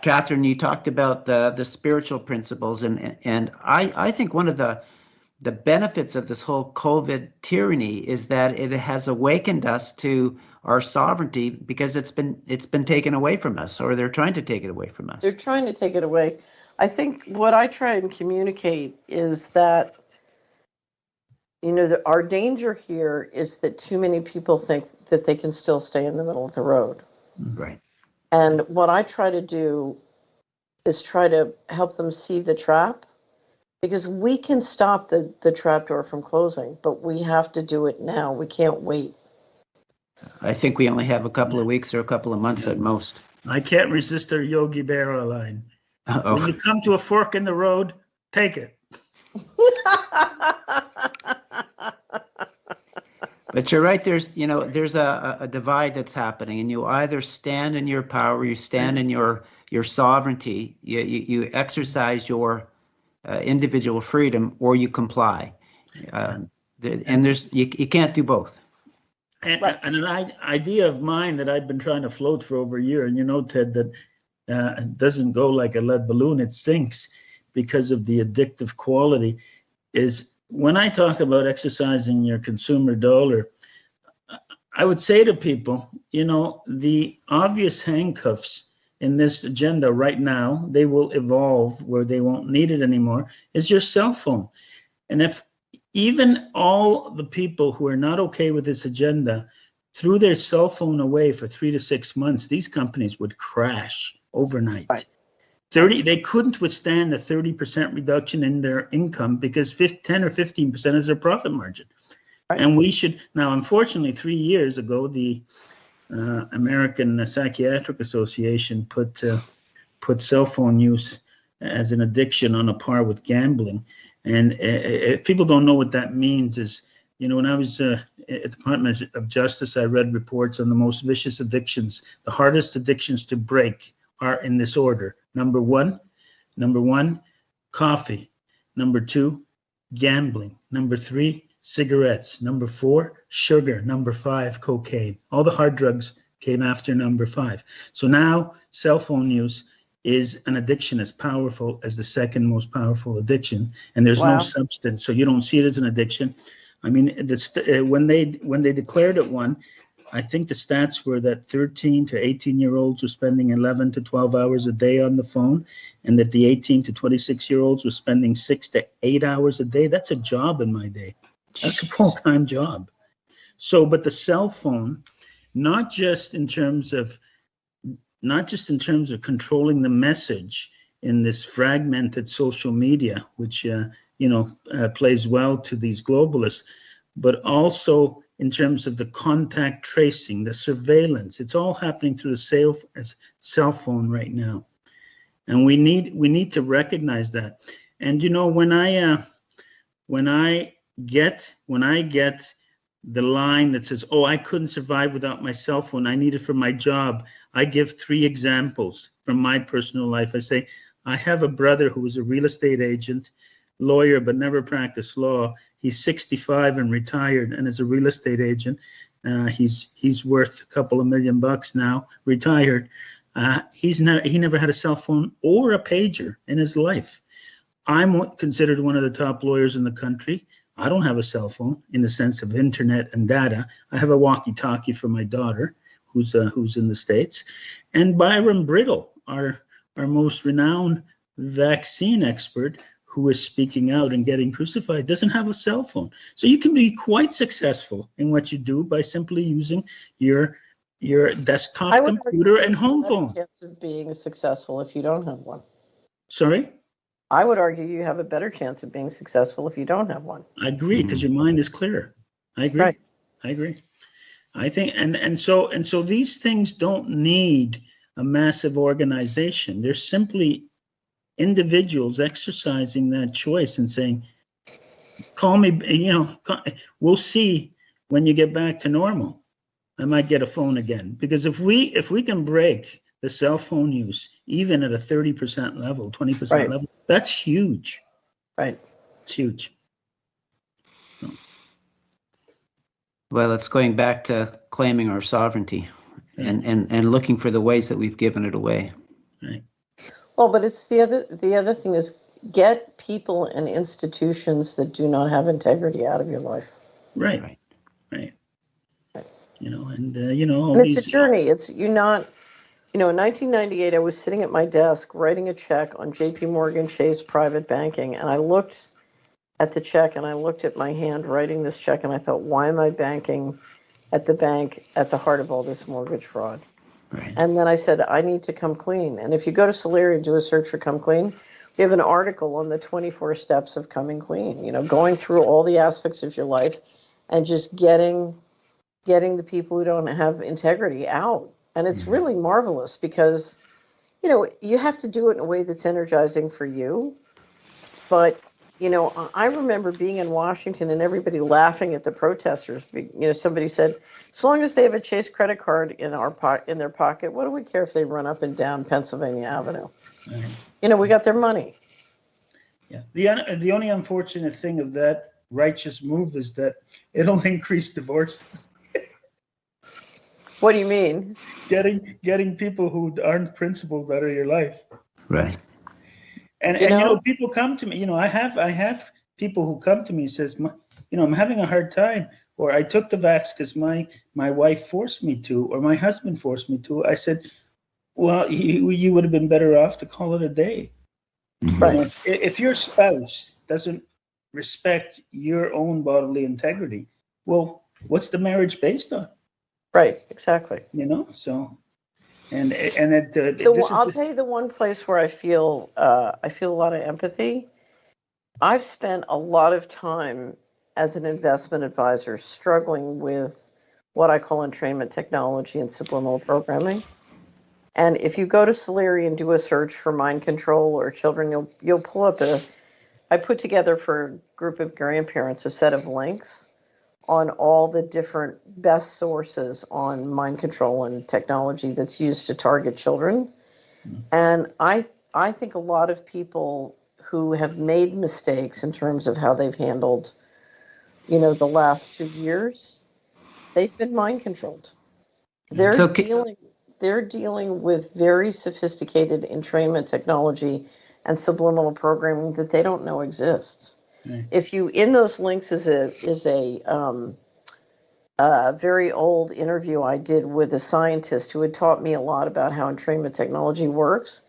Catherine, you talked about the spiritual principles, and I think one of the benefits of this whole COVID tyranny is that it has awakened us to our sovereignty because it's been taken away from us, or they're trying to take it away from us. They're trying to take it away. I think what I try and communicate is that, you know, our danger here is that too many people think that they can still stay in the middle of the road. Right. And what I try to do is try to help them see the trap, because we can stop the trap door from closing, but we have to do it now. We can't wait. I think we only have a couple of weeks or a couple of months at most. I can't resist our Yogi Berra line. Uh-oh. When you come to a fork in the road, take it. But you're right. There's a divide that's happening, and you either stand in your power, you stand in your sovereignty, you exercise your individual freedom, or you comply. And you can't do both. And an idea of mine that I've been trying to float for over a year, and you know, Ted, that it doesn't go like a lead balloon, it sinks because of the addictive quality, is when I talk about exercising your consumer dollar, I would say to people, you know, the obvious handcuffs in this agenda right now, they will evolve where they won't need it anymore, is your cell phone. And if even all the people who are not okay with this agenda threw their cell phone away for 3 to 6 months, these companies would crash overnight. Right. They couldn't withstand the 30% reduction in their income because 10 or 15% is their profit margin. Right. And we should now, unfortunately, 3 years ago, the American Psychiatric Association put cell phone use as an addiction on a par with gambling. And if people don't know what that means, is, you know, when I was at the Department of Justice, I read reports on the most vicious addictions. The hardest addictions to break are in this order. Number one, coffee. Number 2, gambling. Number 3, cigarettes. Number 4, sugar. Number 5, cocaine. All the hard drugs came after number 5. So now cell phone use is an addiction as powerful as the second most powerful addiction, and there's no substance, so you don't see it as an addiction. I mean, when they declared it one, I think the stats were that 13 to 18-year-olds were spending 11 to 12 hours a day on the phone, and that the 18 to 26-year-olds were spending 6 to 8 hours a day. That's a job in my day. That's a full-time job. So, but the cell phone, not just in terms of controlling the message in this fragmented social media, which plays well to these globalists, but also in terms of the contact tracing, the surveillance. It's all happening through the cell phone right now. And we need to recognize that. And when I get the line that says, "Oh, I couldn't survive without my cell phone. I need it for my job," I give 3 examples from my personal life. I say, I have a brother who was a real estate agent, lawyer, but never practiced law. He's 65 and retired, and is a real estate agent. He's worth a couple of $1 million now, retired. He never had a cell phone or a pager in his life. I'm considered one of the top lawyers in the country. I don't have a cell phone in the sense of internet and data. I have a walkie-talkie for my daughter, who's in the States. And Byron Brittle, our most renowned vaccine expert, who is speaking out and getting crucified, doesn't have a cell phone. So you can be quite successful in what you do by simply using your desktop computer and home phone. Chance of being successful if you don't have one. Sorry? I would argue you have a better chance of being successful if you don't have one. I agree, because your mind is clearer. I agree. Right. I agree. I think, and so these things don't need a massive organization. They're simply individuals exercising that choice and saying, "Call me, we'll see when you get back to normal. I might get a phone again." Because if we can break the cell phone use, even at a 30% level, 20% level, that's huge. Right. It's huge. Well, it's going back to claiming our sovereignty and looking for the ways that we've given it away. Right. Well, but it's the other thing is get people and institutions that do not have integrity out of your life. Right. And it's a journey. It's in 1998, I was sitting at my desk writing a check on JP Morgan Chase Private Banking, and I looked at the check and I looked at my hand writing this check, and I thought, why am I banking at the bank at the heart of all this mortgage fraud? Right. And then I said, I need to come clean. And if you go to Solari and do a search for Come Clean, we have an article on the 24 steps of coming clean, going through all the aspects of your life and just getting the people who don't have integrity out. And it's really marvelous because, you have to do it in a way that's energizing for you. But, I remember being in Washington and everybody laughing at the protesters. Somebody said, as long as they have a Chase credit card in their pocket, what do we care if they run up and down Pennsylvania Avenue? We got their money. Yeah. The only unfortunate thing of that righteous move is that it'll increase divorces. What do you mean? Getting people who aren't principled out of your life. Right. And people come to me. I have people who come to me and says, I'm having a hard time, or I took the vax because my wife forced me to, or my husband forced me to. I said, well, you would have been better off to call it a day. Right. If your spouse doesn't respect your own bodily integrity, well, what's the marriage based on? Right. Exactly. So. I'll tell you the one place where I feel a lot of empathy. I've spent a lot of time as an investment advisor struggling with what I call entrainment technology and subliminal programming. And if you go to Solari and do a search for mind control or children, you'll pull up I put together for a group of grandparents a set of links on all the different best sources on mind control and technology that's used to target children. And I think a lot of people who have made mistakes in terms of how they've handled, the last 2 years, they've been mind controlled. They're dealing with very sophisticated entrainment technology and subliminal programming that they don't know exists. Right. If you in those links is a very old interview I did with a scientist who had taught me a lot about how entrainment technology works,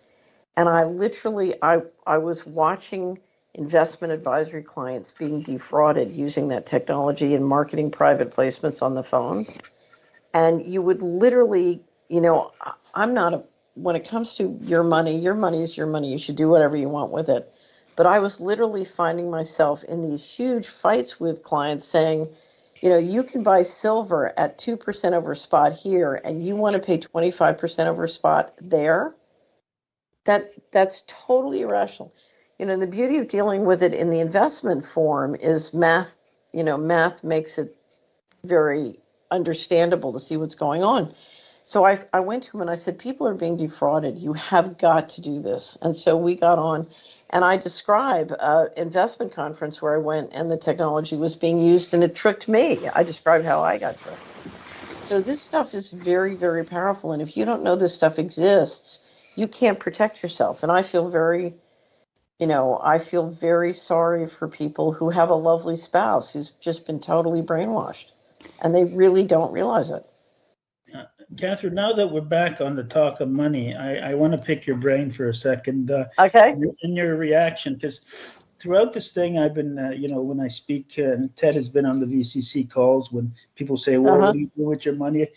and I was watching investment advisory clients being defrauded using that technology and marketing private placements on the phone, and you would literally, when it comes to your money is your money. You should do whatever you want with it. But I was literally finding myself in these huge fights with clients saying, You can buy silver at 2% over spot here, and you want to pay 25% over spot there. That's totally irrational. The beauty of dealing with it in the investment form is math. Math makes it very understandable to see what's going on. So I went to him and I said, people are being defrauded. You have got to do this. And so we got on, and I describe an investment conference where I went and the technology was being used and it tricked me. I described how I got tricked. So this stuff is very, very powerful. And if you don't know this stuff exists, you can't protect yourself. And I feel very sorry for people who have a lovely spouse who's just been totally brainwashed and they really don't realize it. Catherine, now that we're back on the talk of money, I want to pick your brain for a second. Okay. In your reaction, because throughout this thing, I've been, when I speak, and Ted has been on the VCC calls, when people say, well, what do you do with your money?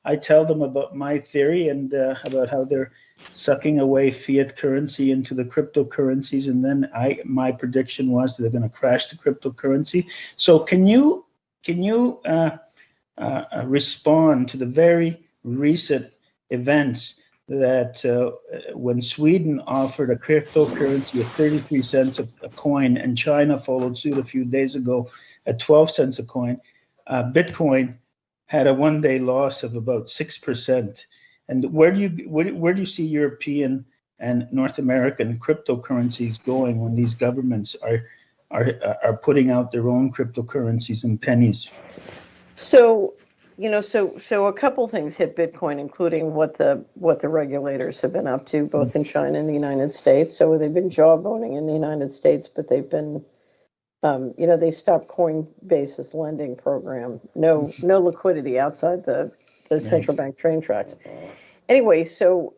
I tell them about my theory and about how they're sucking away fiat currency into the cryptocurrencies. And then my prediction was that they're going to crash the cryptocurrency. So can you respond to the very recent events that when Sweden offered a cryptocurrency at 33 cents a coin and China followed suit a few days ago at 12 cents a coin, Bitcoin had a one-day loss of about 6%. And where do you see European and North American cryptocurrencies going when these governments are putting out their own cryptocurrencies in pennies? So a couple things hit Bitcoin, including what the regulators have been up to, both in China and the United States. So they've been jawboning in the United States, but they've been, they stopped Coinbase's lending program. No liquidity outside the central bank train tracks. Anyway, so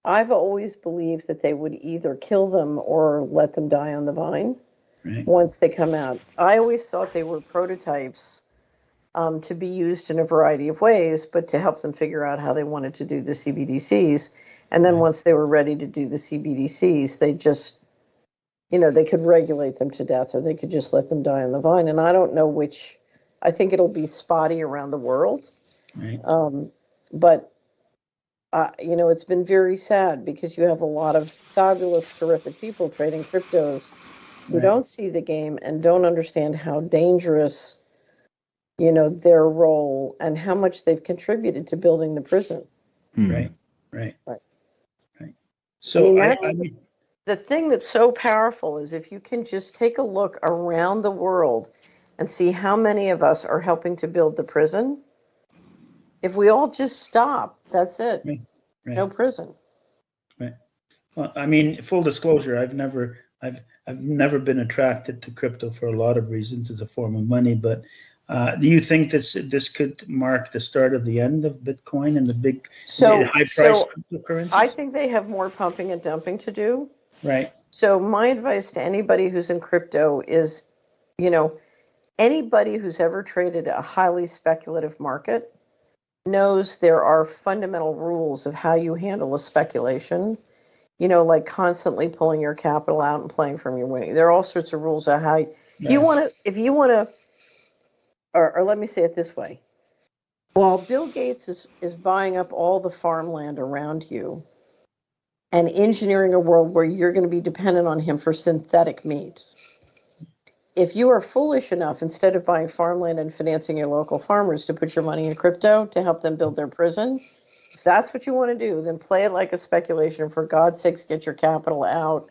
I've always believed that they would either kill them or let them die on the vine once they come out. I always thought they were prototypes to be used in a variety of ways, but to help them figure out how they wanted to do the CBDCs. And then once they were ready to do the CBDCs, they just, they could regulate them to death or they could just let them die on the vine. And I don't know which. I think it'll be spotty around the world. Right. But it's been very sad because you have a lot of fabulous, terrific people trading cryptos who don't see the game and don't understand how dangerous, their role and how much they've contributed to building the prison. Right. So the thing that's so powerful is if you can just take a look around the world and see how many of us are helping to build the prison. If we all just stop, that's it. Right. No prison. Right. Well, full disclosure, I've never been attracted to crypto for a lot of reasons as a form of money. But do you think this could mark the start of the end of Bitcoin and the big high-priced cryptocurrencies? I think they have more pumping and dumping to do. Right. So my advice to anybody who's in crypto is, anybody who's ever traded a highly speculative market knows there are fundamental rules of how you handle a speculation, like constantly pulling your capital out and playing from your winning. There are all sorts of rules of how, if you want to, or let me say it this way. While Bill Gates is buying up all the farmland around you and engineering a world where you're going to be dependent on him for synthetic meat, if you are foolish enough, instead of buying farmland and financing your local farmers, to put your money in crypto to help them build their prison, if that's what you want to do, then play it like a speculation. For God's sakes, get your capital out,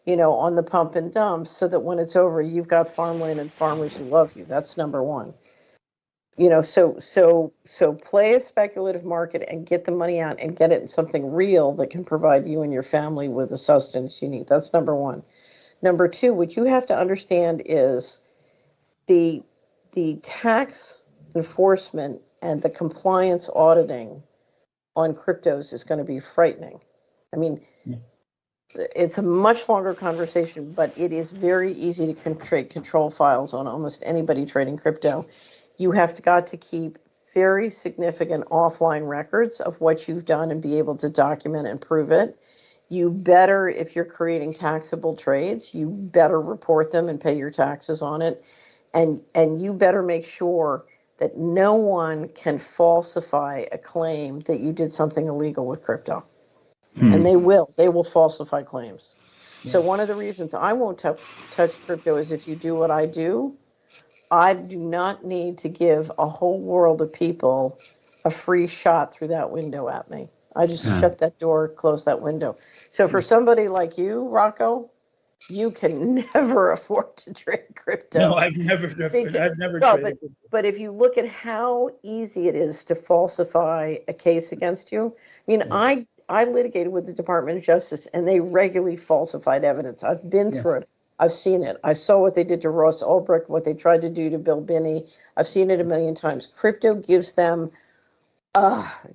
on the pump and dump, so that when it's over, you've got farmland and farmers who love you. That's number one. So play a speculative market and get the money out and get it in something real that can provide you and your family with the sustenance you need. That's number one. Number two, what you have to understand is the tax enforcement and the compliance auditing on cryptos is going to be frightening. It's a much longer conversation, but it is very easy to create control files on almost anybody trading crypto. You have got to keep very significant offline records of what you've done and be able to document and prove it. You better, if you're creating taxable trades, you better report them and pay your taxes on it. and you better make sure that no one can falsify a claim that you did something illegal with crypto. And they will falsify claims. So one of the reasons I won't touch crypto is if you do what I do not need to give a whole world of people a free shot through that window at me. I just shut that door, close that window. So for somebody like you, Rocco, you can never afford to trade crypto. No, I've never Well, traded. but if you look at how easy it is to falsify a case against you, I mean, I litigated with the Department of Justice, and they regularly falsified evidence. I've been through it. I've seen it. I saw what they did to Ross Ulbricht, what they tried to do to Bill Binney. I've seen it a million times. Crypto gives them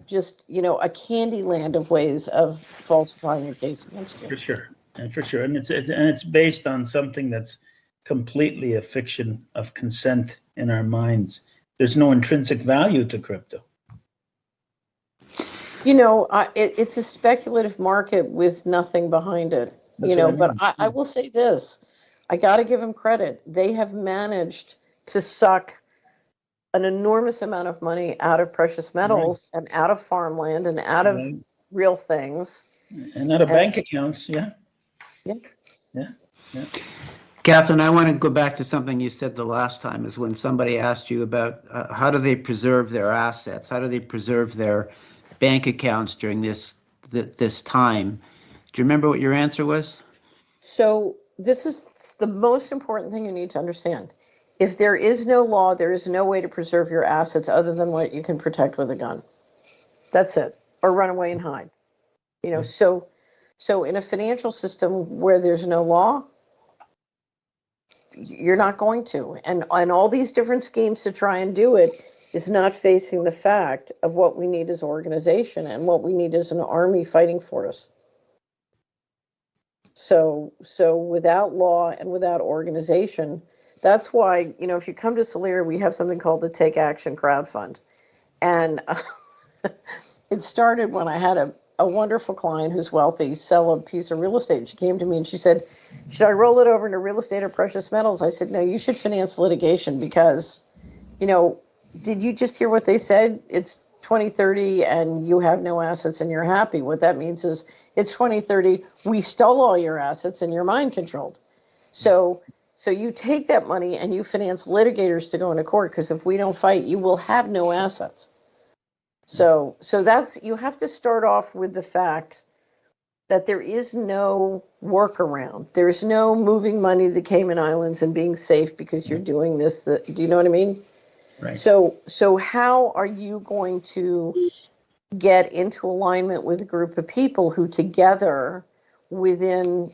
just, a candy land of ways of falsifying a case against you. For sure. And it's based on something that's completely a fiction of consent in our minds. There's no intrinsic value to crypto. It's a speculative market with nothing behind it. But I will say this. I got to give them credit. They have managed to suck an enormous amount of money out of precious metals and out of farmland and out of real things. And out of bank accounts, Yeah. Catherine, I want to go back to something you said the last time, is when somebody asked you about how do they preserve their assets? How do they preserve their bank accounts during this time? Do you remember what your answer was? So this is the most important thing you need to understand. If there is no law, there is no way to preserve your assets other than what you can protect with a gun. That's it. Or run away and hide. So in a financial system where there's no law, you're not going to. And all these different schemes to try and do it is not facing the fact of what we need as organization and what we need as an army fighting for us. So without law and without organization, that's why, if you come to Solera, we have something called the Take Action Crowd Fund. And it started when I had a wonderful client who's wealthy sell a piece of real estate. She came to me and she said, should I roll it over into real estate or precious metals? I said, no, you should finance litigation because, did you just hear what they said? It's 2030 and you have no assets and you're happy. What that means is it's 2030, we stole all your assets and you're mind controlled. So you take that money and you finance litigators to go into court because if we don't fight, you will have no assets. So that's, you have to start off with the fact that there is no workaround. There's no moving money to the Cayman Islands and being safe because you're doing this. Do you know what I mean? Right. So how are you going to get into alignment with a group of people who together within,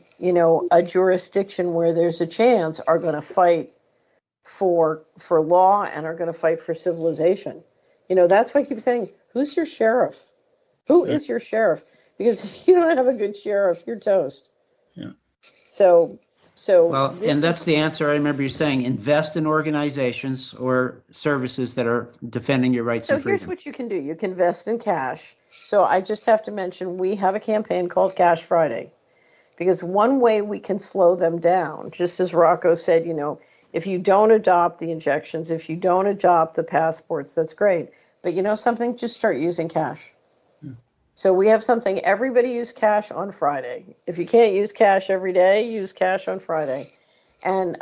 a jurisdiction where there's a chance are going to fight for law and are going to fight for civilization? That's why I keep saying, who's your sheriff? Who is your sheriff? Because if you don't have a good sheriff, you're toast. Yeah. So Well, and that's the answer. I remember you saying invest in organizations or services that are defending your rights and freedoms. So here's what you can do. You can invest in cash. So I just have to mention we have a campaign called Cash Friday. Because one way we can slow them down, just as Rocco said, if you don't adopt the injections, if you don't adopt the passports, that's great. But something, just start using cash. So we have something, everybody use cash on Friday. If you can't use cash every day, use cash on Friday. And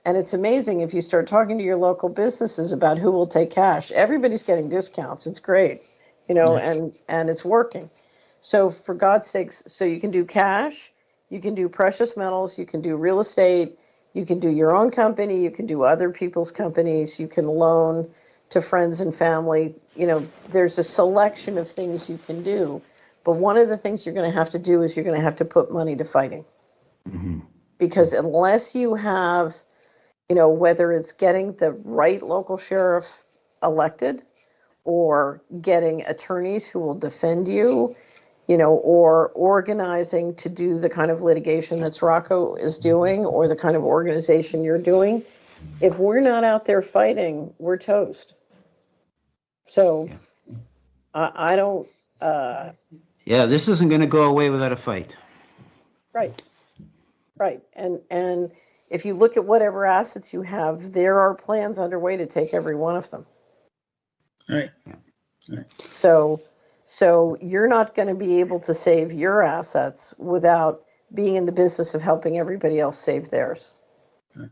it's amazing if you start talking to your local businesses about who will take cash. Everybody's getting discounts. It's great, and it's working. So for God's sakes, so you can do cash, you can do precious metals, you can do real estate, you can do your own company, you can do other people's companies, you can loan to friends and family. There's a selection of things you can do. But one of the things you're going to have to do is you're going to have to put money to fighting. Mm-hmm. Because unless you have, whether it's getting the right local sheriff elected or getting attorneys who will defend you, or organizing to do the kind of litigation that's Rocco is doing or the kind of organization you're doing, if we're not out there fighting, we're toast. So I don't. This isn't going to go away without a fight. Right. And if you look at whatever assets you have, there are plans underway to take every one of them. Right. So you're not going to be able to save your assets without being in the business of helping everybody else save theirs. Right.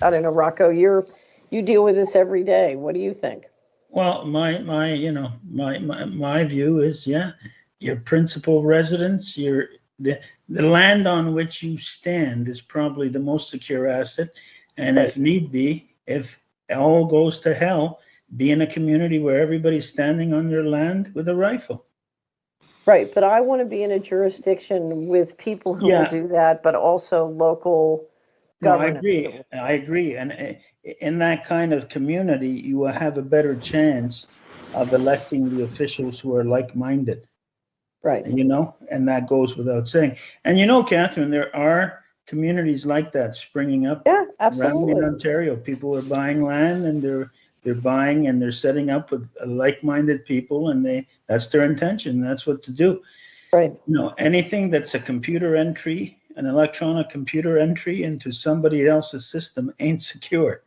I don't know, Rocco, you deal with this every day. What do you think? Well, my view is, yeah, your principal residence, the land on which you stand is probably the most secure asset. And Right. if need be, if all goes to hell, be in a community where everybody's standing on their land with a rifle. Right, but I want to be in a jurisdiction with people who will Yeah. do that, but also local No, I governance. agree. I agree. And in that kind of community, you will have a better chance of electing the officials who are like-minded. Right. And that goes without saying. And Catherine, there are communities like that springing up Yeah, around absolutely. in Ontario. People are buying land, and they're buying and they're setting up with like-minded people, and that's their intention. That's what to do. Right. Anything that's a computer entry, an electronic computer entry into somebody else's system ain't secure.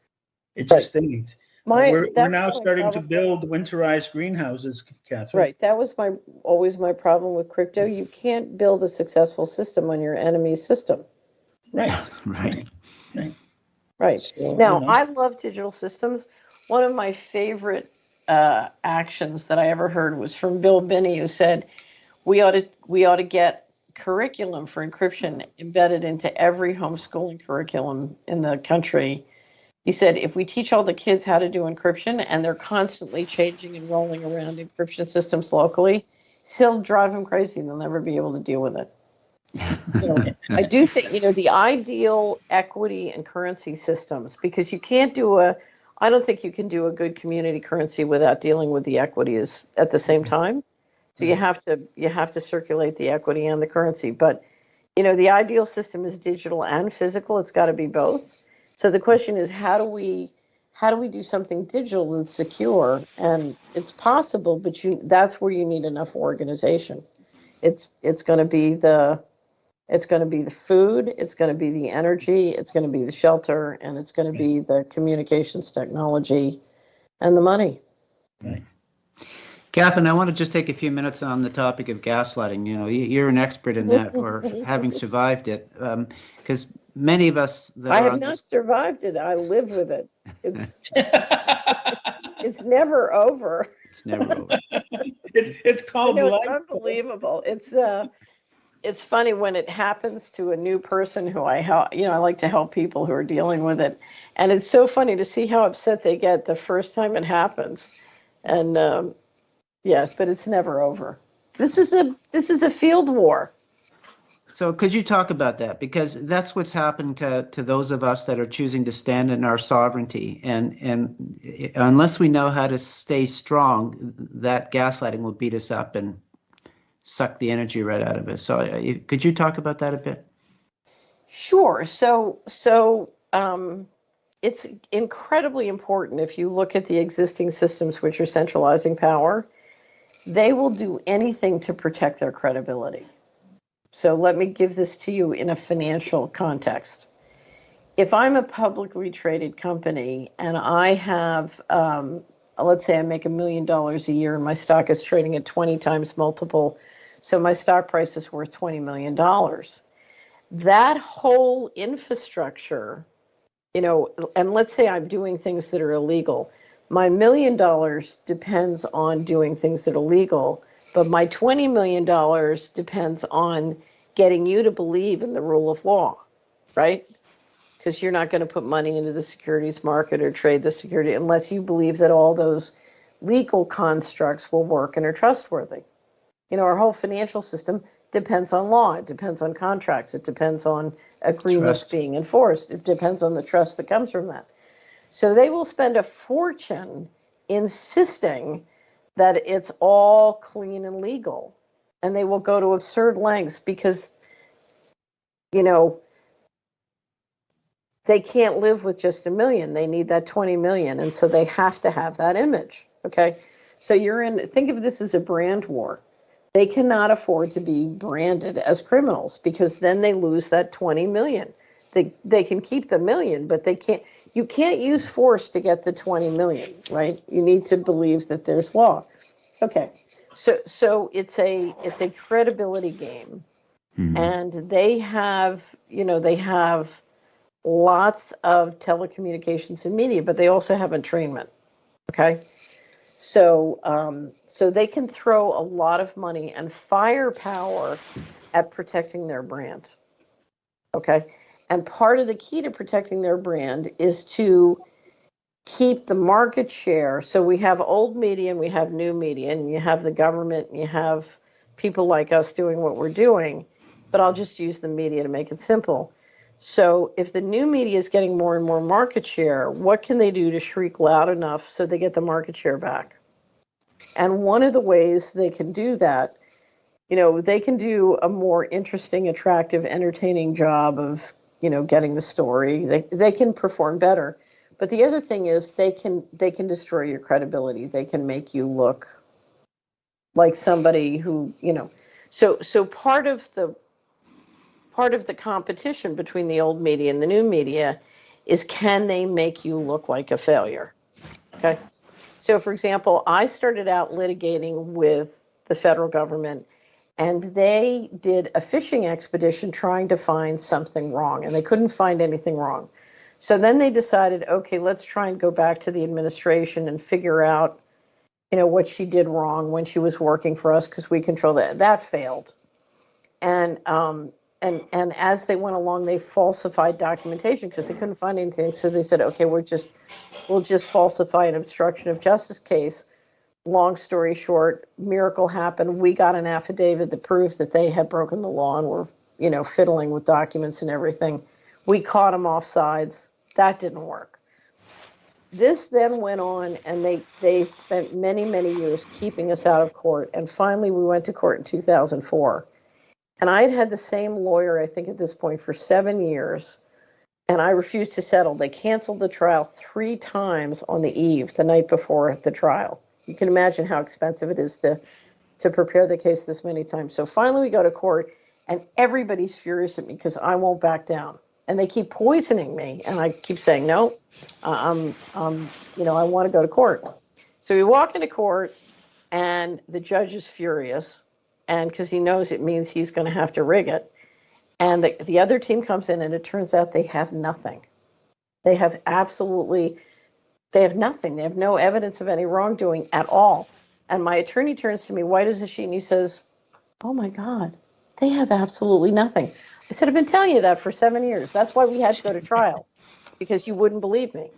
It just ain't. We're now starting to build winterized greenhouses, Catherine. Right. That was always my problem with crypto. You can't build a successful system on your enemy's system. Right. Right. So, Now, I love digital systems. One of my favorite actions that I ever heard was from Bill Binney, who said we ought to get curriculum for encryption embedded into every homeschooling curriculum in the country. He said, if we teach all the kids how to do encryption and they're constantly changing and rolling around encryption systems locally, it'll drive them crazy and they'll never be able to deal with it. So I do think, the ideal equity and currency systems, because I don't think you can do a good community currency without dealing with the equities at the same time. So you have to circulate the equity and the currency. But, the ideal system is digital and physical. It's got to be both. So the question is, how do we do something digital that's secure? And it's possible, but that's where you need enough organization. It's going to be the food, it's going to be the energy, it's going to be the shelter, and it's going to be the communications technology and the money. Right. Catherine, I want to just take a few minutes on the topic of gaslighting. You're an expert in that, or having survived it, because many of us that I have not survived it. I live with it. It's never over. It's never over. It's called life. It's unbelievable. It's funny when it happens to a new person who I help. I like to help people who are dealing with it, and it's so funny to see how upset they get the first time it happens. And yes, but it's never over. This is a field war. So could you talk about that? Because that's what's happened to those of us that are choosing to stand in our sovereignty. And unless we know how to stay strong, that gaslighting will beat us up and suck the energy right out of us. So could you talk about that a bit? Sure. So it's incredibly important. If you look at the existing systems which are centralizing power, they will do anything to protect their credibility. So let me give this to you in a financial context. If I'm a publicly traded company and I have, let's say I make $1 million a year and my stock is trading at 20 times multiple, so my stock price is worth $20 million. That whole infrastructure, and let's say I'm doing things that are illegal, my $1 million depends on doing things that are legal, but my $20 million depends on getting you to believe in the rule of law, right? Because you're not going to put money into the securities market or trade the security unless you believe that all those legal constructs will work and are trustworthy. Our whole financial system depends on law. It depends on contracts. It depends on agreements being enforced. It depends on the trust that comes from that. So they will spend a fortune insisting that it's all clean and legal. And they will go to absurd lengths because, they can't live with just $1 million. They need that 20 million. And so they have to have that image. Okay. So think of this as a brand war. They cannot afford to be branded as criminals because then they lose that 20 million. they can keep the million, but you can't use force to get the 20 million, right? You need to believe that there's law. Okay. So it's a credibility game. And they have lots of telecommunications and media, but they also have entrainment. Okay. So they can throw a lot of money and firepower at protecting their brand. Okay. And part of the key to protecting their brand is to keep the market share. So we have old media and we have new media, and you have the government and you have people like us doing what we're doing. But I'll just use the media to make it simple. So if the new media is getting more and more market share, what can they do to shriek loud enough so they get the market share back? And one of the ways they can do that, they can do a more interesting, attractive, entertaining job of, getting the story. They can perform better. But the other thing is they can destroy your credibility. They can make you look like somebody who, so part of the competition between the old media and the new media is, can they make you look like a failure? Okay. So for example, I started out litigating with the federal government, and they did a fishing expedition trying to find something wrong, and they couldn't find anything wrong. So then they decided, okay, let's try and go back to the administration and figure out, what she did wrong when she was working for us, because we control that. That failed. And as they went along, they falsified documentation because they couldn't find anything. So they said, okay, we'll just falsify an obstruction of justice case. Long story short, miracle happened. We got an affidavit that proved that they had broken the law and were, fiddling with documents and everything. We caught them off sides. That didn't work. This then went on, and they spent many, many years keeping us out of court. And finally, we went to court in 2004. And I had had the same lawyer, I think, at this point for 7 years, and I refused to settle. They canceled the trial 3 times on the eve, the night before the trial. You can imagine how expensive it is to prepare the case this many times. So finally, we go to court, and everybody's furious at me because I won't back down. And they keep poisoning me, and I keep saying, no, I want to go to court. So we walk into court, and the judge is furious, and because he knows it means he's going to have to rig it. And the other team comes in, and it turns out they have nothing. They have nothing. They have no evidence of any wrongdoing at all. And my attorney turns to me, white as a sheet, and he says, oh my God, they have absolutely nothing. I said, I've been telling you that for 7 years. That's why we had to go to trial, because you wouldn't believe me.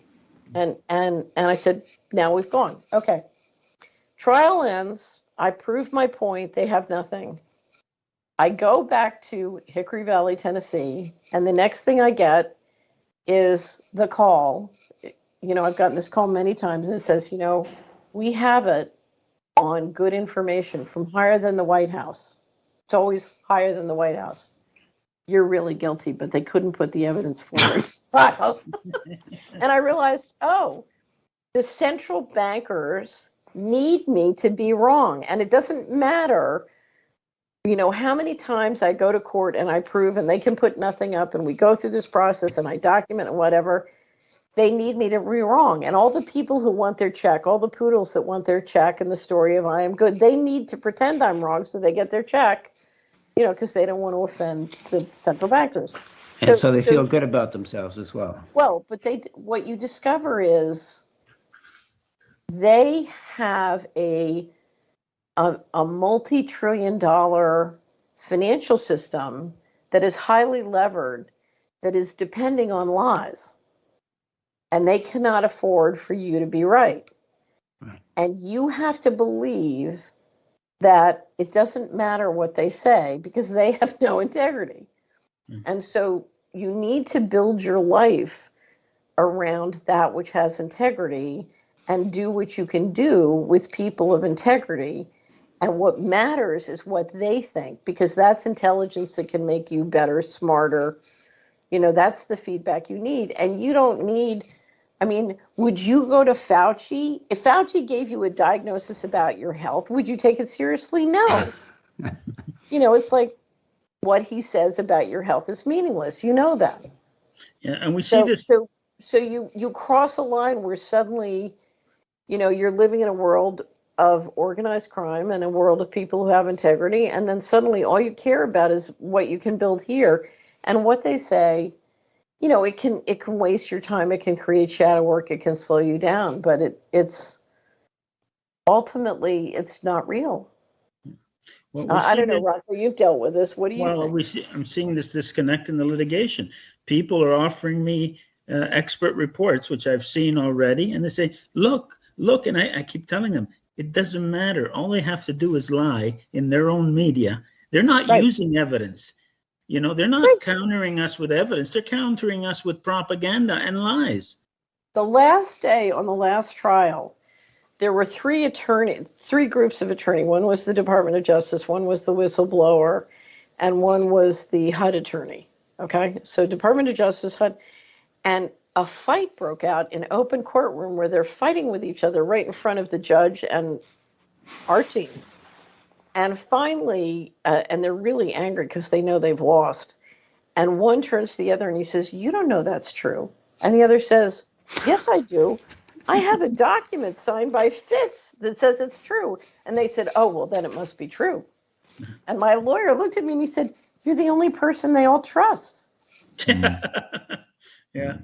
And I said, now we've gone. Okay. Trial ends. I prove my point. They have nothing. I go back to Hickory Valley, Tennessee, and the next thing I get is the call. I've gotten this call many times, and it says, we have it on good information from higher than the White House. It's always higher than the White House. You're really guilty, but they couldn't put the evidence forward. And I realized, the central bankers need me to be wrong. And it doesn't matter, how many times I go to court and I prove, and they can put nothing up, and we go through this process and I document and whatever. They need me to be wrong. And all the people who want their check, all the poodles that want their check and the story of I am good, they need to pretend I'm wrong so they get their check, because they don't want to offend the central bankers. And so they feel good about themselves as well. Well, but what you discover is they have a multi-trillion-dollar financial system that is highly levered, that is depending on lies. And they cannot afford for you to be right. And you have to believe that it doesn't matter what they say because they have no integrity. And so you need to build your life around that which has integrity and do what you can do with people of integrity. And what matters is what they think, because that's intelligence that can make you better, smarter. That's the feedback you need. And you don't need, would you go to Fauci? If Fauci gave you a diagnosis about your health, would you take it seriously? No. It's like what he says about your health is meaningless. You know that. Yeah, and we see So, this. so you cross a line where suddenly, you're living in a world of organized crime and a world of people who have integrity, and then suddenly all you care about is what you can build here, and what they say. It can waste your time. It can create shadow work. It can slow you down, but it's ultimately it's not real. Well, we I see don't know, that. Rocco. You've dealt with this. What do you Well, think? I'm seeing this disconnect in the litigation. People are offering me expert reports, which I've seen already, and they say, "Look, look," and I keep telling them it doesn't matter. All they have to do is lie in their own media. They're not Right. using evidence. They're Right. not countering us with evidence. They're countering us with propaganda and lies. The last day on the last trial, there were three groups of attorney. One was the Department of Justice, one was the whistleblower, and one was the HUD attorney. Okay, so Department of Justice, HUD, and a fight broke out in open courtroom where they're fighting with each other right in front of the judge and our team. And finally, and they're really angry because they know they've lost. And one turns to the other and he says, "You don't know that's true." And the other says, "Yes, I do. I have a document signed by Fitz that says it's true." And they said, "Oh, well, then it must be true." And my lawyer looked at me and he said, "You're the only person they all trust." Yeah.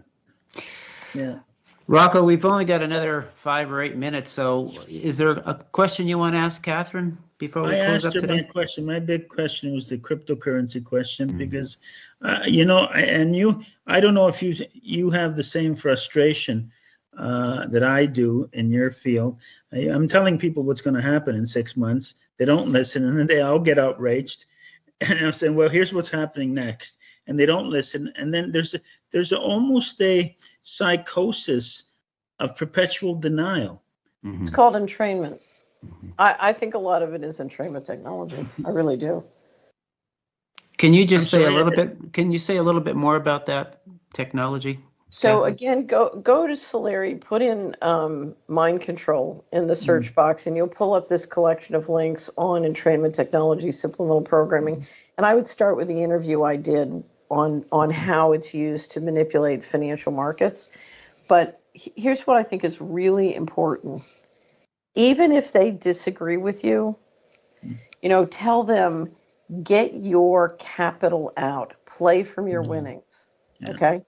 Yeah. Rocco, we've only got another 5 or 8 minutes, so is there a question you want to ask Catherine before we I close asked up her my today? question. My big question was the cryptocurrency question Mhm. because, I don't know if you have the same frustration that I do in your field. I'm telling people what's going to happen in 6 months. They don't listen, and then they all get outraged. And I'm saying, well, here's what's happening next, and they don't listen. And then there's almost a psychosis of perpetual denial. It's called entrainment. I think a lot of it is entrainment technology. I really do. Can you just I'm say a sorry, little bit? Can you say a little bit more about that technology? So Catherine? again, go to Solari, put in mind control in the search box, and you'll pull up this collection of links on entrainment technology, supplemental programming. And I would start with the interview I did on how it's used to manipulate financial markets. But here's what I think is really important. Even if they disagree with you, tell them, get your capital out, play from your winnings. Yeah. Okay.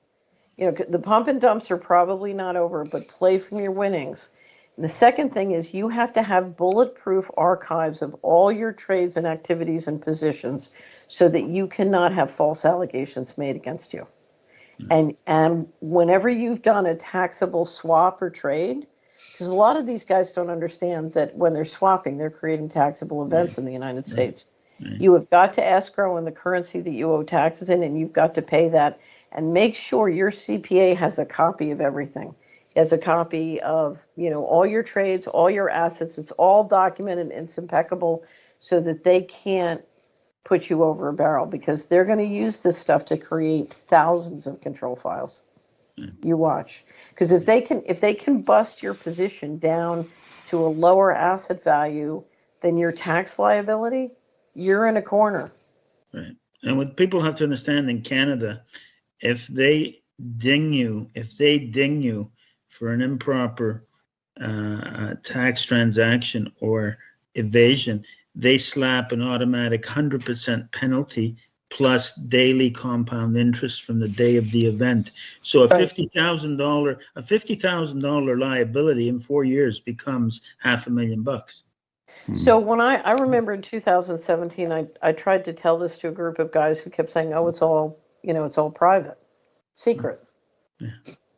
The pump and dumps are probably not over, but play from your winnings. And the second thing is you have to have bulletproof archives of all your trades and activities and positions so that you cannot have false allegations made against you. And whenever you've done a taxable swap or trade, because a lot of these guys don't understand that when they're swapping, they're creating taxable events in the United States. Right. You have got to escrow in the currency that you owe taxes in, and you've got to pay that. And make sure your CPA has a copy of everything. Has a copy of, all your trades, all your assets. It's all documented and it's impeccable so that they can't put you over a barrel because they're going to use this stuff to create thousands of control files. You watch. Because if they can bust your position down to a lower asset value than your tax liability, you're in a corner. Right. And what people have to understand in Canada, if they ding you for an improper tax transaction or evasion, they slap an automatic 100% penalty plus daily compound interest from the day of the event. So a $50,000 liability in 4 years becomes $500,000. So when I remember in 2017, I tried to tell this to a group of guys who kept saying, "Oh, it's all private, secret." Yeah.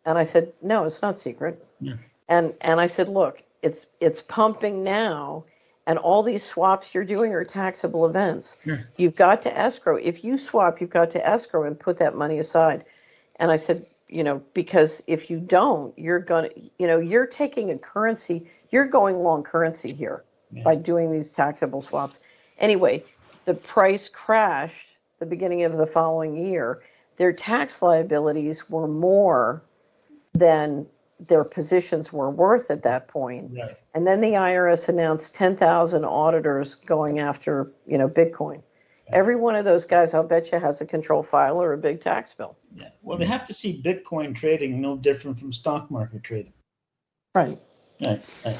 And I said, "No, it's not secret." Yeah. And I said, "Look, it's pumping now, and all these swaps you're doing are taxable events. Yeah. You've got to escrow. If you swap, you've got to escrow and put that money aside." And I said, because if you don't, you're taking a currency, you're going long currency here by doing these taxable swaps. Anyway, the price crashed the beginning of the following year. Their tax liabilities were more than their positions were worth at that point. Right. And then the IRS announced 10,000 auditors going after, Bitcoin. Every one of those guys, I'll bet you, has a control file or a big tax bill. Yeah. Well, they have to see Bitcoin trading no different from stock market trading. Right. Right. Right.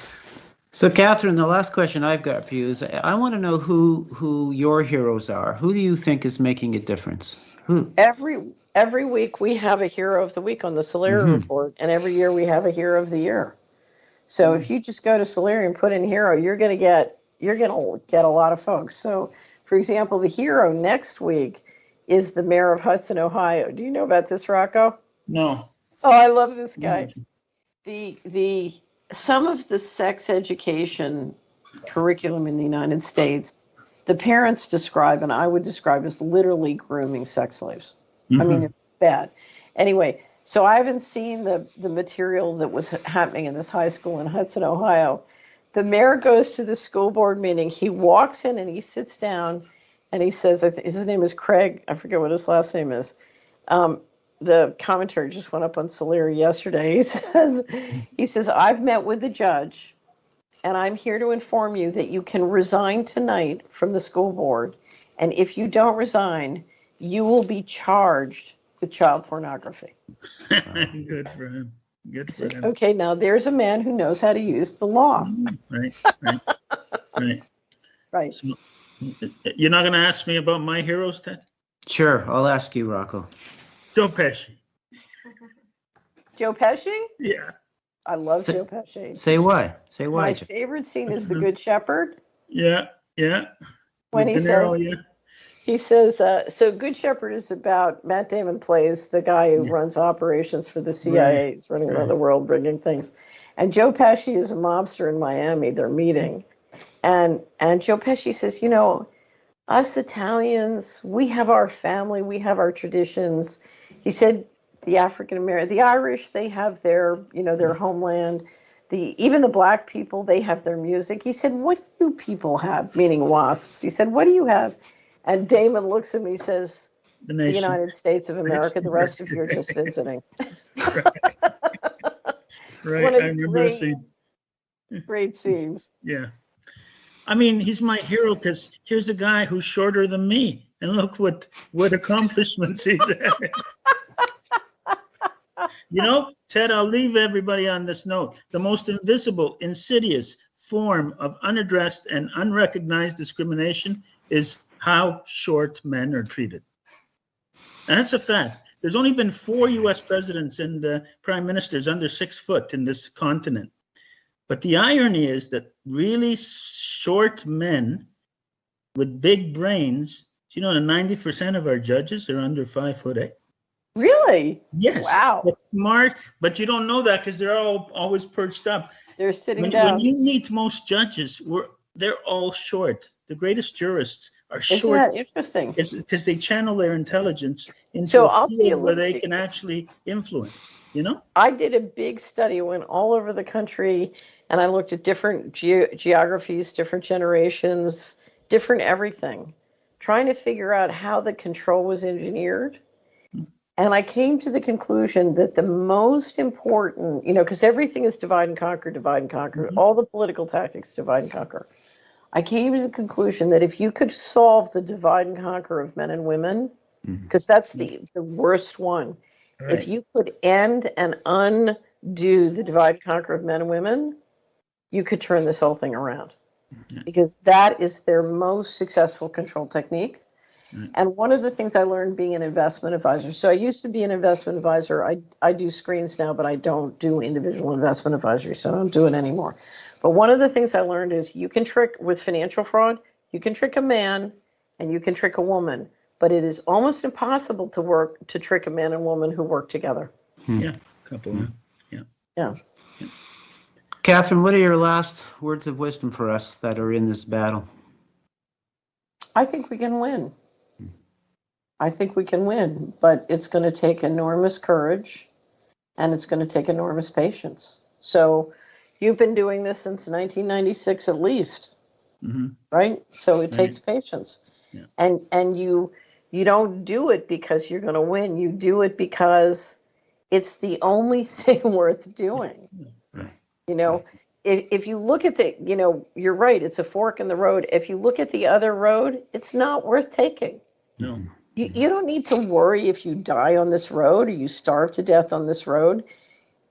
So, Catherine, the last question I've got for you is I want to know who your heroes are. Who do you think is making a difference? Who? Every week we have a hero of the week on the Solari report, and every year we have a hero of the year. So if you just go to Solari and put in hero, you're gonna get a lot of folks. So, for example, the hero next week is the mayor of Hudson, Ohio. Do you know about this, Rocco? No. Oh, I love this guy. The some of the sex education curriculum in the United States, the parents describe, and I would describe as literally grooming sex slaves. I mean, it's bad. Anyway, so I haven't seen the material that was happening in this high school in Hudson, Ohio. The mayor goes to the school board meeting. He walks in and he sits down and he says, his name is Craig. I forget what his last name is. The commentary just went up on Solari yesterday. He says, I've met with the judge and I'm here to inform you that you can resign tonight from the school board. And if you don't resign, you will be charged with child pornography. Good for him. Good for him. Okay, now there's a man who knows how to use the law. Right. Right. Right. Right. So, you're not going to ask me about my heroes, Ted? Sure, I'll ask you, Rocco. Joe Pesci. Joe Pesci? Yeah. I love Joe Pesci. Say why? Say why? My favorite scene is The Good Shepherd. Yeah. Yeah. When With he De Niro, says, yeah. he says, so Good Shepherd is about Matt Damon plays the guy who runs operations for the CIA. He's running around the world bringing things. And Joe Pesci is a mobster in Miami. They're meeting. And Joe Pesci says, you know, us Italians, we have our family, we have our traditions. He said, the African American, the Irish, they have their, you know, their homeland. Even the black people, they have their music. He said, what do you people have? Meaning WASPs. He said, what do you have? And Damon looks at me and says, the United States of America. The rest of you are just visiting. Right. I remember seeing. Great scenes. Yeah. I mean, he's my hero because here's a guy who's shorter than me. And look what accomplishments he's had. You know, Ted, I'll leave everybody on this note. The most invisible, insidious form of unaddressed and unrecognized discrimination is how short men are treated. And that's a fact. There's only been 4 U.S. presidents and prime ministers under 6 foot in this continent. But the irony is that really short men with big brains, you know, 90% of our judges are under 5'8". Really? Yes. Wow. But smart, but you don't know that because they're all always perched up. They're sitting When down. you meet most judges, they're all short. The greatest jurists are Isn't short. that interesting? It's because they channel their intelligence into So a I'll tell you a field where little they secret. can actually influence, you know? I did a big study, went all over the country, and I looked at different geographies, different generations, different everything, trying to figure out how the control was engineered. And I came to the conclusion that the most important, you know, because everything is divide and conquer, divide and conquer, all the political tactics, divide and conquer. I came to the conclusion that if you could solve the divide and conquer of men and women, because that's the worst one, Right. if you could end and undo the divide and conquer of men and women, you could turn this whole thing around. Because that is their most successful control technique. And one of the things I learned being an investment advisor, so I used to be an investment advisor. I do screens now, but I don't do individual investment advisory, so I don't do it anymore. But one of the things I learned is you can trick with financial fraud, you can trick a man and you can trick a woman, but it is almost impossible to trick a man and woman who work together. Yeah, couple. Yeah. Catherine, what are your last words of wisdom for us that are in this battle? I think we can win. I think we can win, but it's going to take enormous courage and it's going to take enormous patience. So you've been doing this since 1996 at least, right? So it takes patience. Yeah. And you don't do it because you're going to win. You do it because it's the only thing worth doing. Right. You know, if you look at the, you're right, it's a fork in the road. If you look at the other road, it's not worth taking. No. You don't need to worry if you die on this road or you starve to death on this road.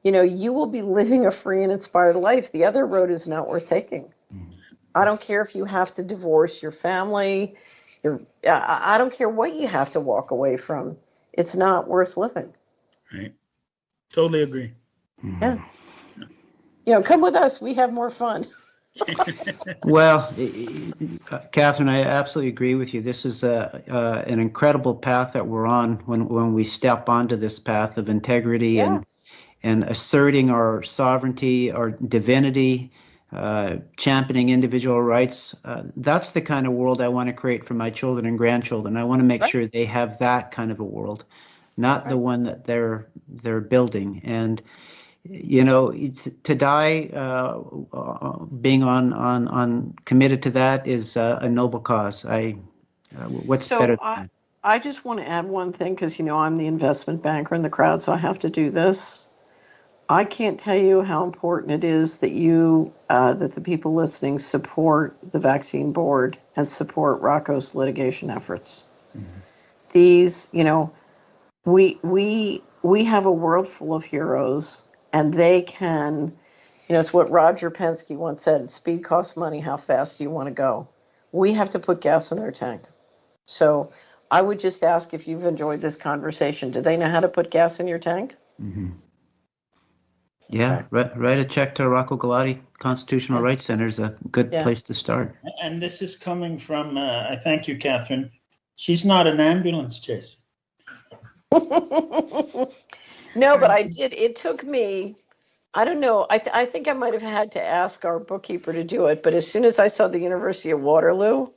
You will be living a free and inspired life. The other road is not worth taking. I don't care if you have to divorce your family. I don't care what you have to walk away from. It's not worth living. Right. Totally agree. Yeah. Come with us. We have more fun. Well, Catherine, I absolutely agree with you. This is an incredible path that we're on when we step onto this path of integrity Yeah. and asserting our sovereignty, our divinity, championing individual rights. That's the kind of world I want to create for my children and grandchildren. I want to make sure they have that kind of a world, not the one that they're building. And to die being on committed to that is a noble cause. What's better than that? I just want to add one thing because I'm the investment banker in the crowd, so I have to do this. I can't tell you how important it is that that the people listening support the vaccine board and support Rocco's litigation efforts. Mm-hmm. These, we have a world full of heroes, and they can, it's what Roger Penske once said: "Speed costs money. How fast do you want to go?" We have to put gas in their tank. So I would just ask if you've enjoyed this conversation. Do they know how to put gas in your tank? Mm-hmm. Yeah, okay. Write a check to Rocco Galati Constitutional Rights Center is a good place to start. And this is coming from, I thank you, Catherine. She's not an ambulance chaser. No, but I did. It took me, I don't know, I think I might have had to ask our bookkeeper to do it, but as soon as I saw the University of Waterloo,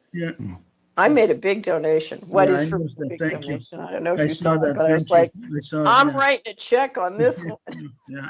I made a big donation. What is for a big donation? You. I don't know if you saw that, but I was like, I'm writing a check on this one. Yeah.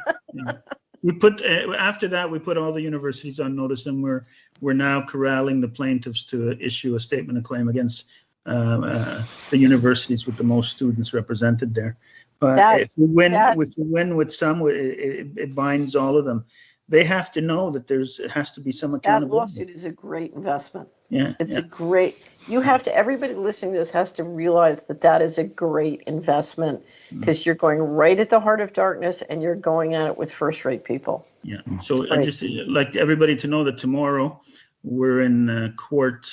We put after that we put all the universities on notice, and we're now corralling the plaintiffs to issue a statement of claim against the universities with the most students represented there. But if we win with some, it binds all of them. They have to know that it has to be some accountability. That lawsuit is a great investment. Yeah, it's a great. You have to. Everybody listening to this has to realize that is a great investment because you're going right at the heart of darkness and you're going at it with first-rate people. Yeah. So I just like everybody to know that tomorrow we're in court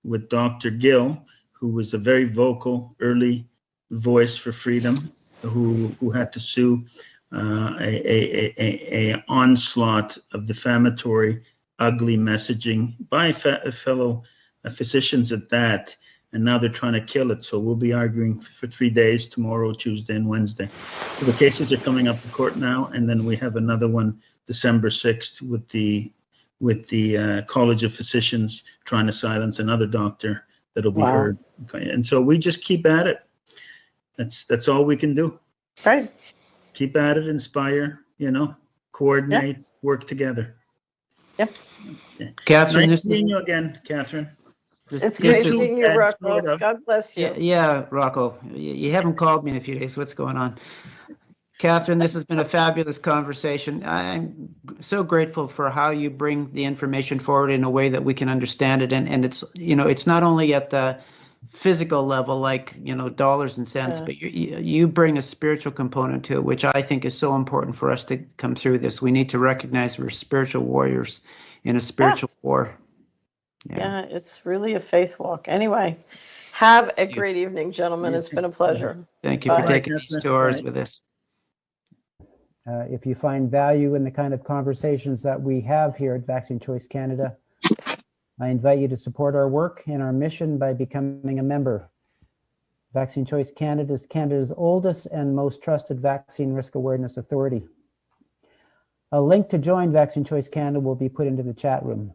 with Dr. Gill, who was a very vocal early voice for freedom, who had to sue a onslaught of defamatory, ugly messaging by fellow physicians at that, and now they're trying to kill it. So we'll be arguing for 3 days, tomorrow, Tuesday, and Wednesday. So the cases are coming up to court now, and then we have another one December 6th with the College of Physicians trying to silence another doctor that'll be heard. And so we just keep at it. That's all we can do. Right. Keep at it, inspire, coordinate, work together. Yep. Yeah. Catherine, nice seeing you again, Catherine. It's great seeing you, Rocco. God bless you. Yeah, Rocco. You haven't called me in a few days. What's going on? Catherine, this has been a fabulous conversation. I'm so grateful for how you bring the information forward in a way that we can understand it. And it's, it's not only at the physical level, like, dollars and cents, but you bring a spiritual component to it, which I think is so important for us to come through this. We need to recognize we're spiritual warriors in a spiritual war. Yeah, it's really a faith walk. Anyway, have a great evening, gentlemen. It's been a pleasure. Thank you for taking these 2 hours with us. If you find value in the kind of conversations that we have here at Vaccine Choice Canada, I invite you to support our work and our mission by becoming a member. Vaccine Choice Canada is Canada's oldest and most trusted vaccine risk awareness authority. A link to join Vaccine Choice Canada will be put into the chat room.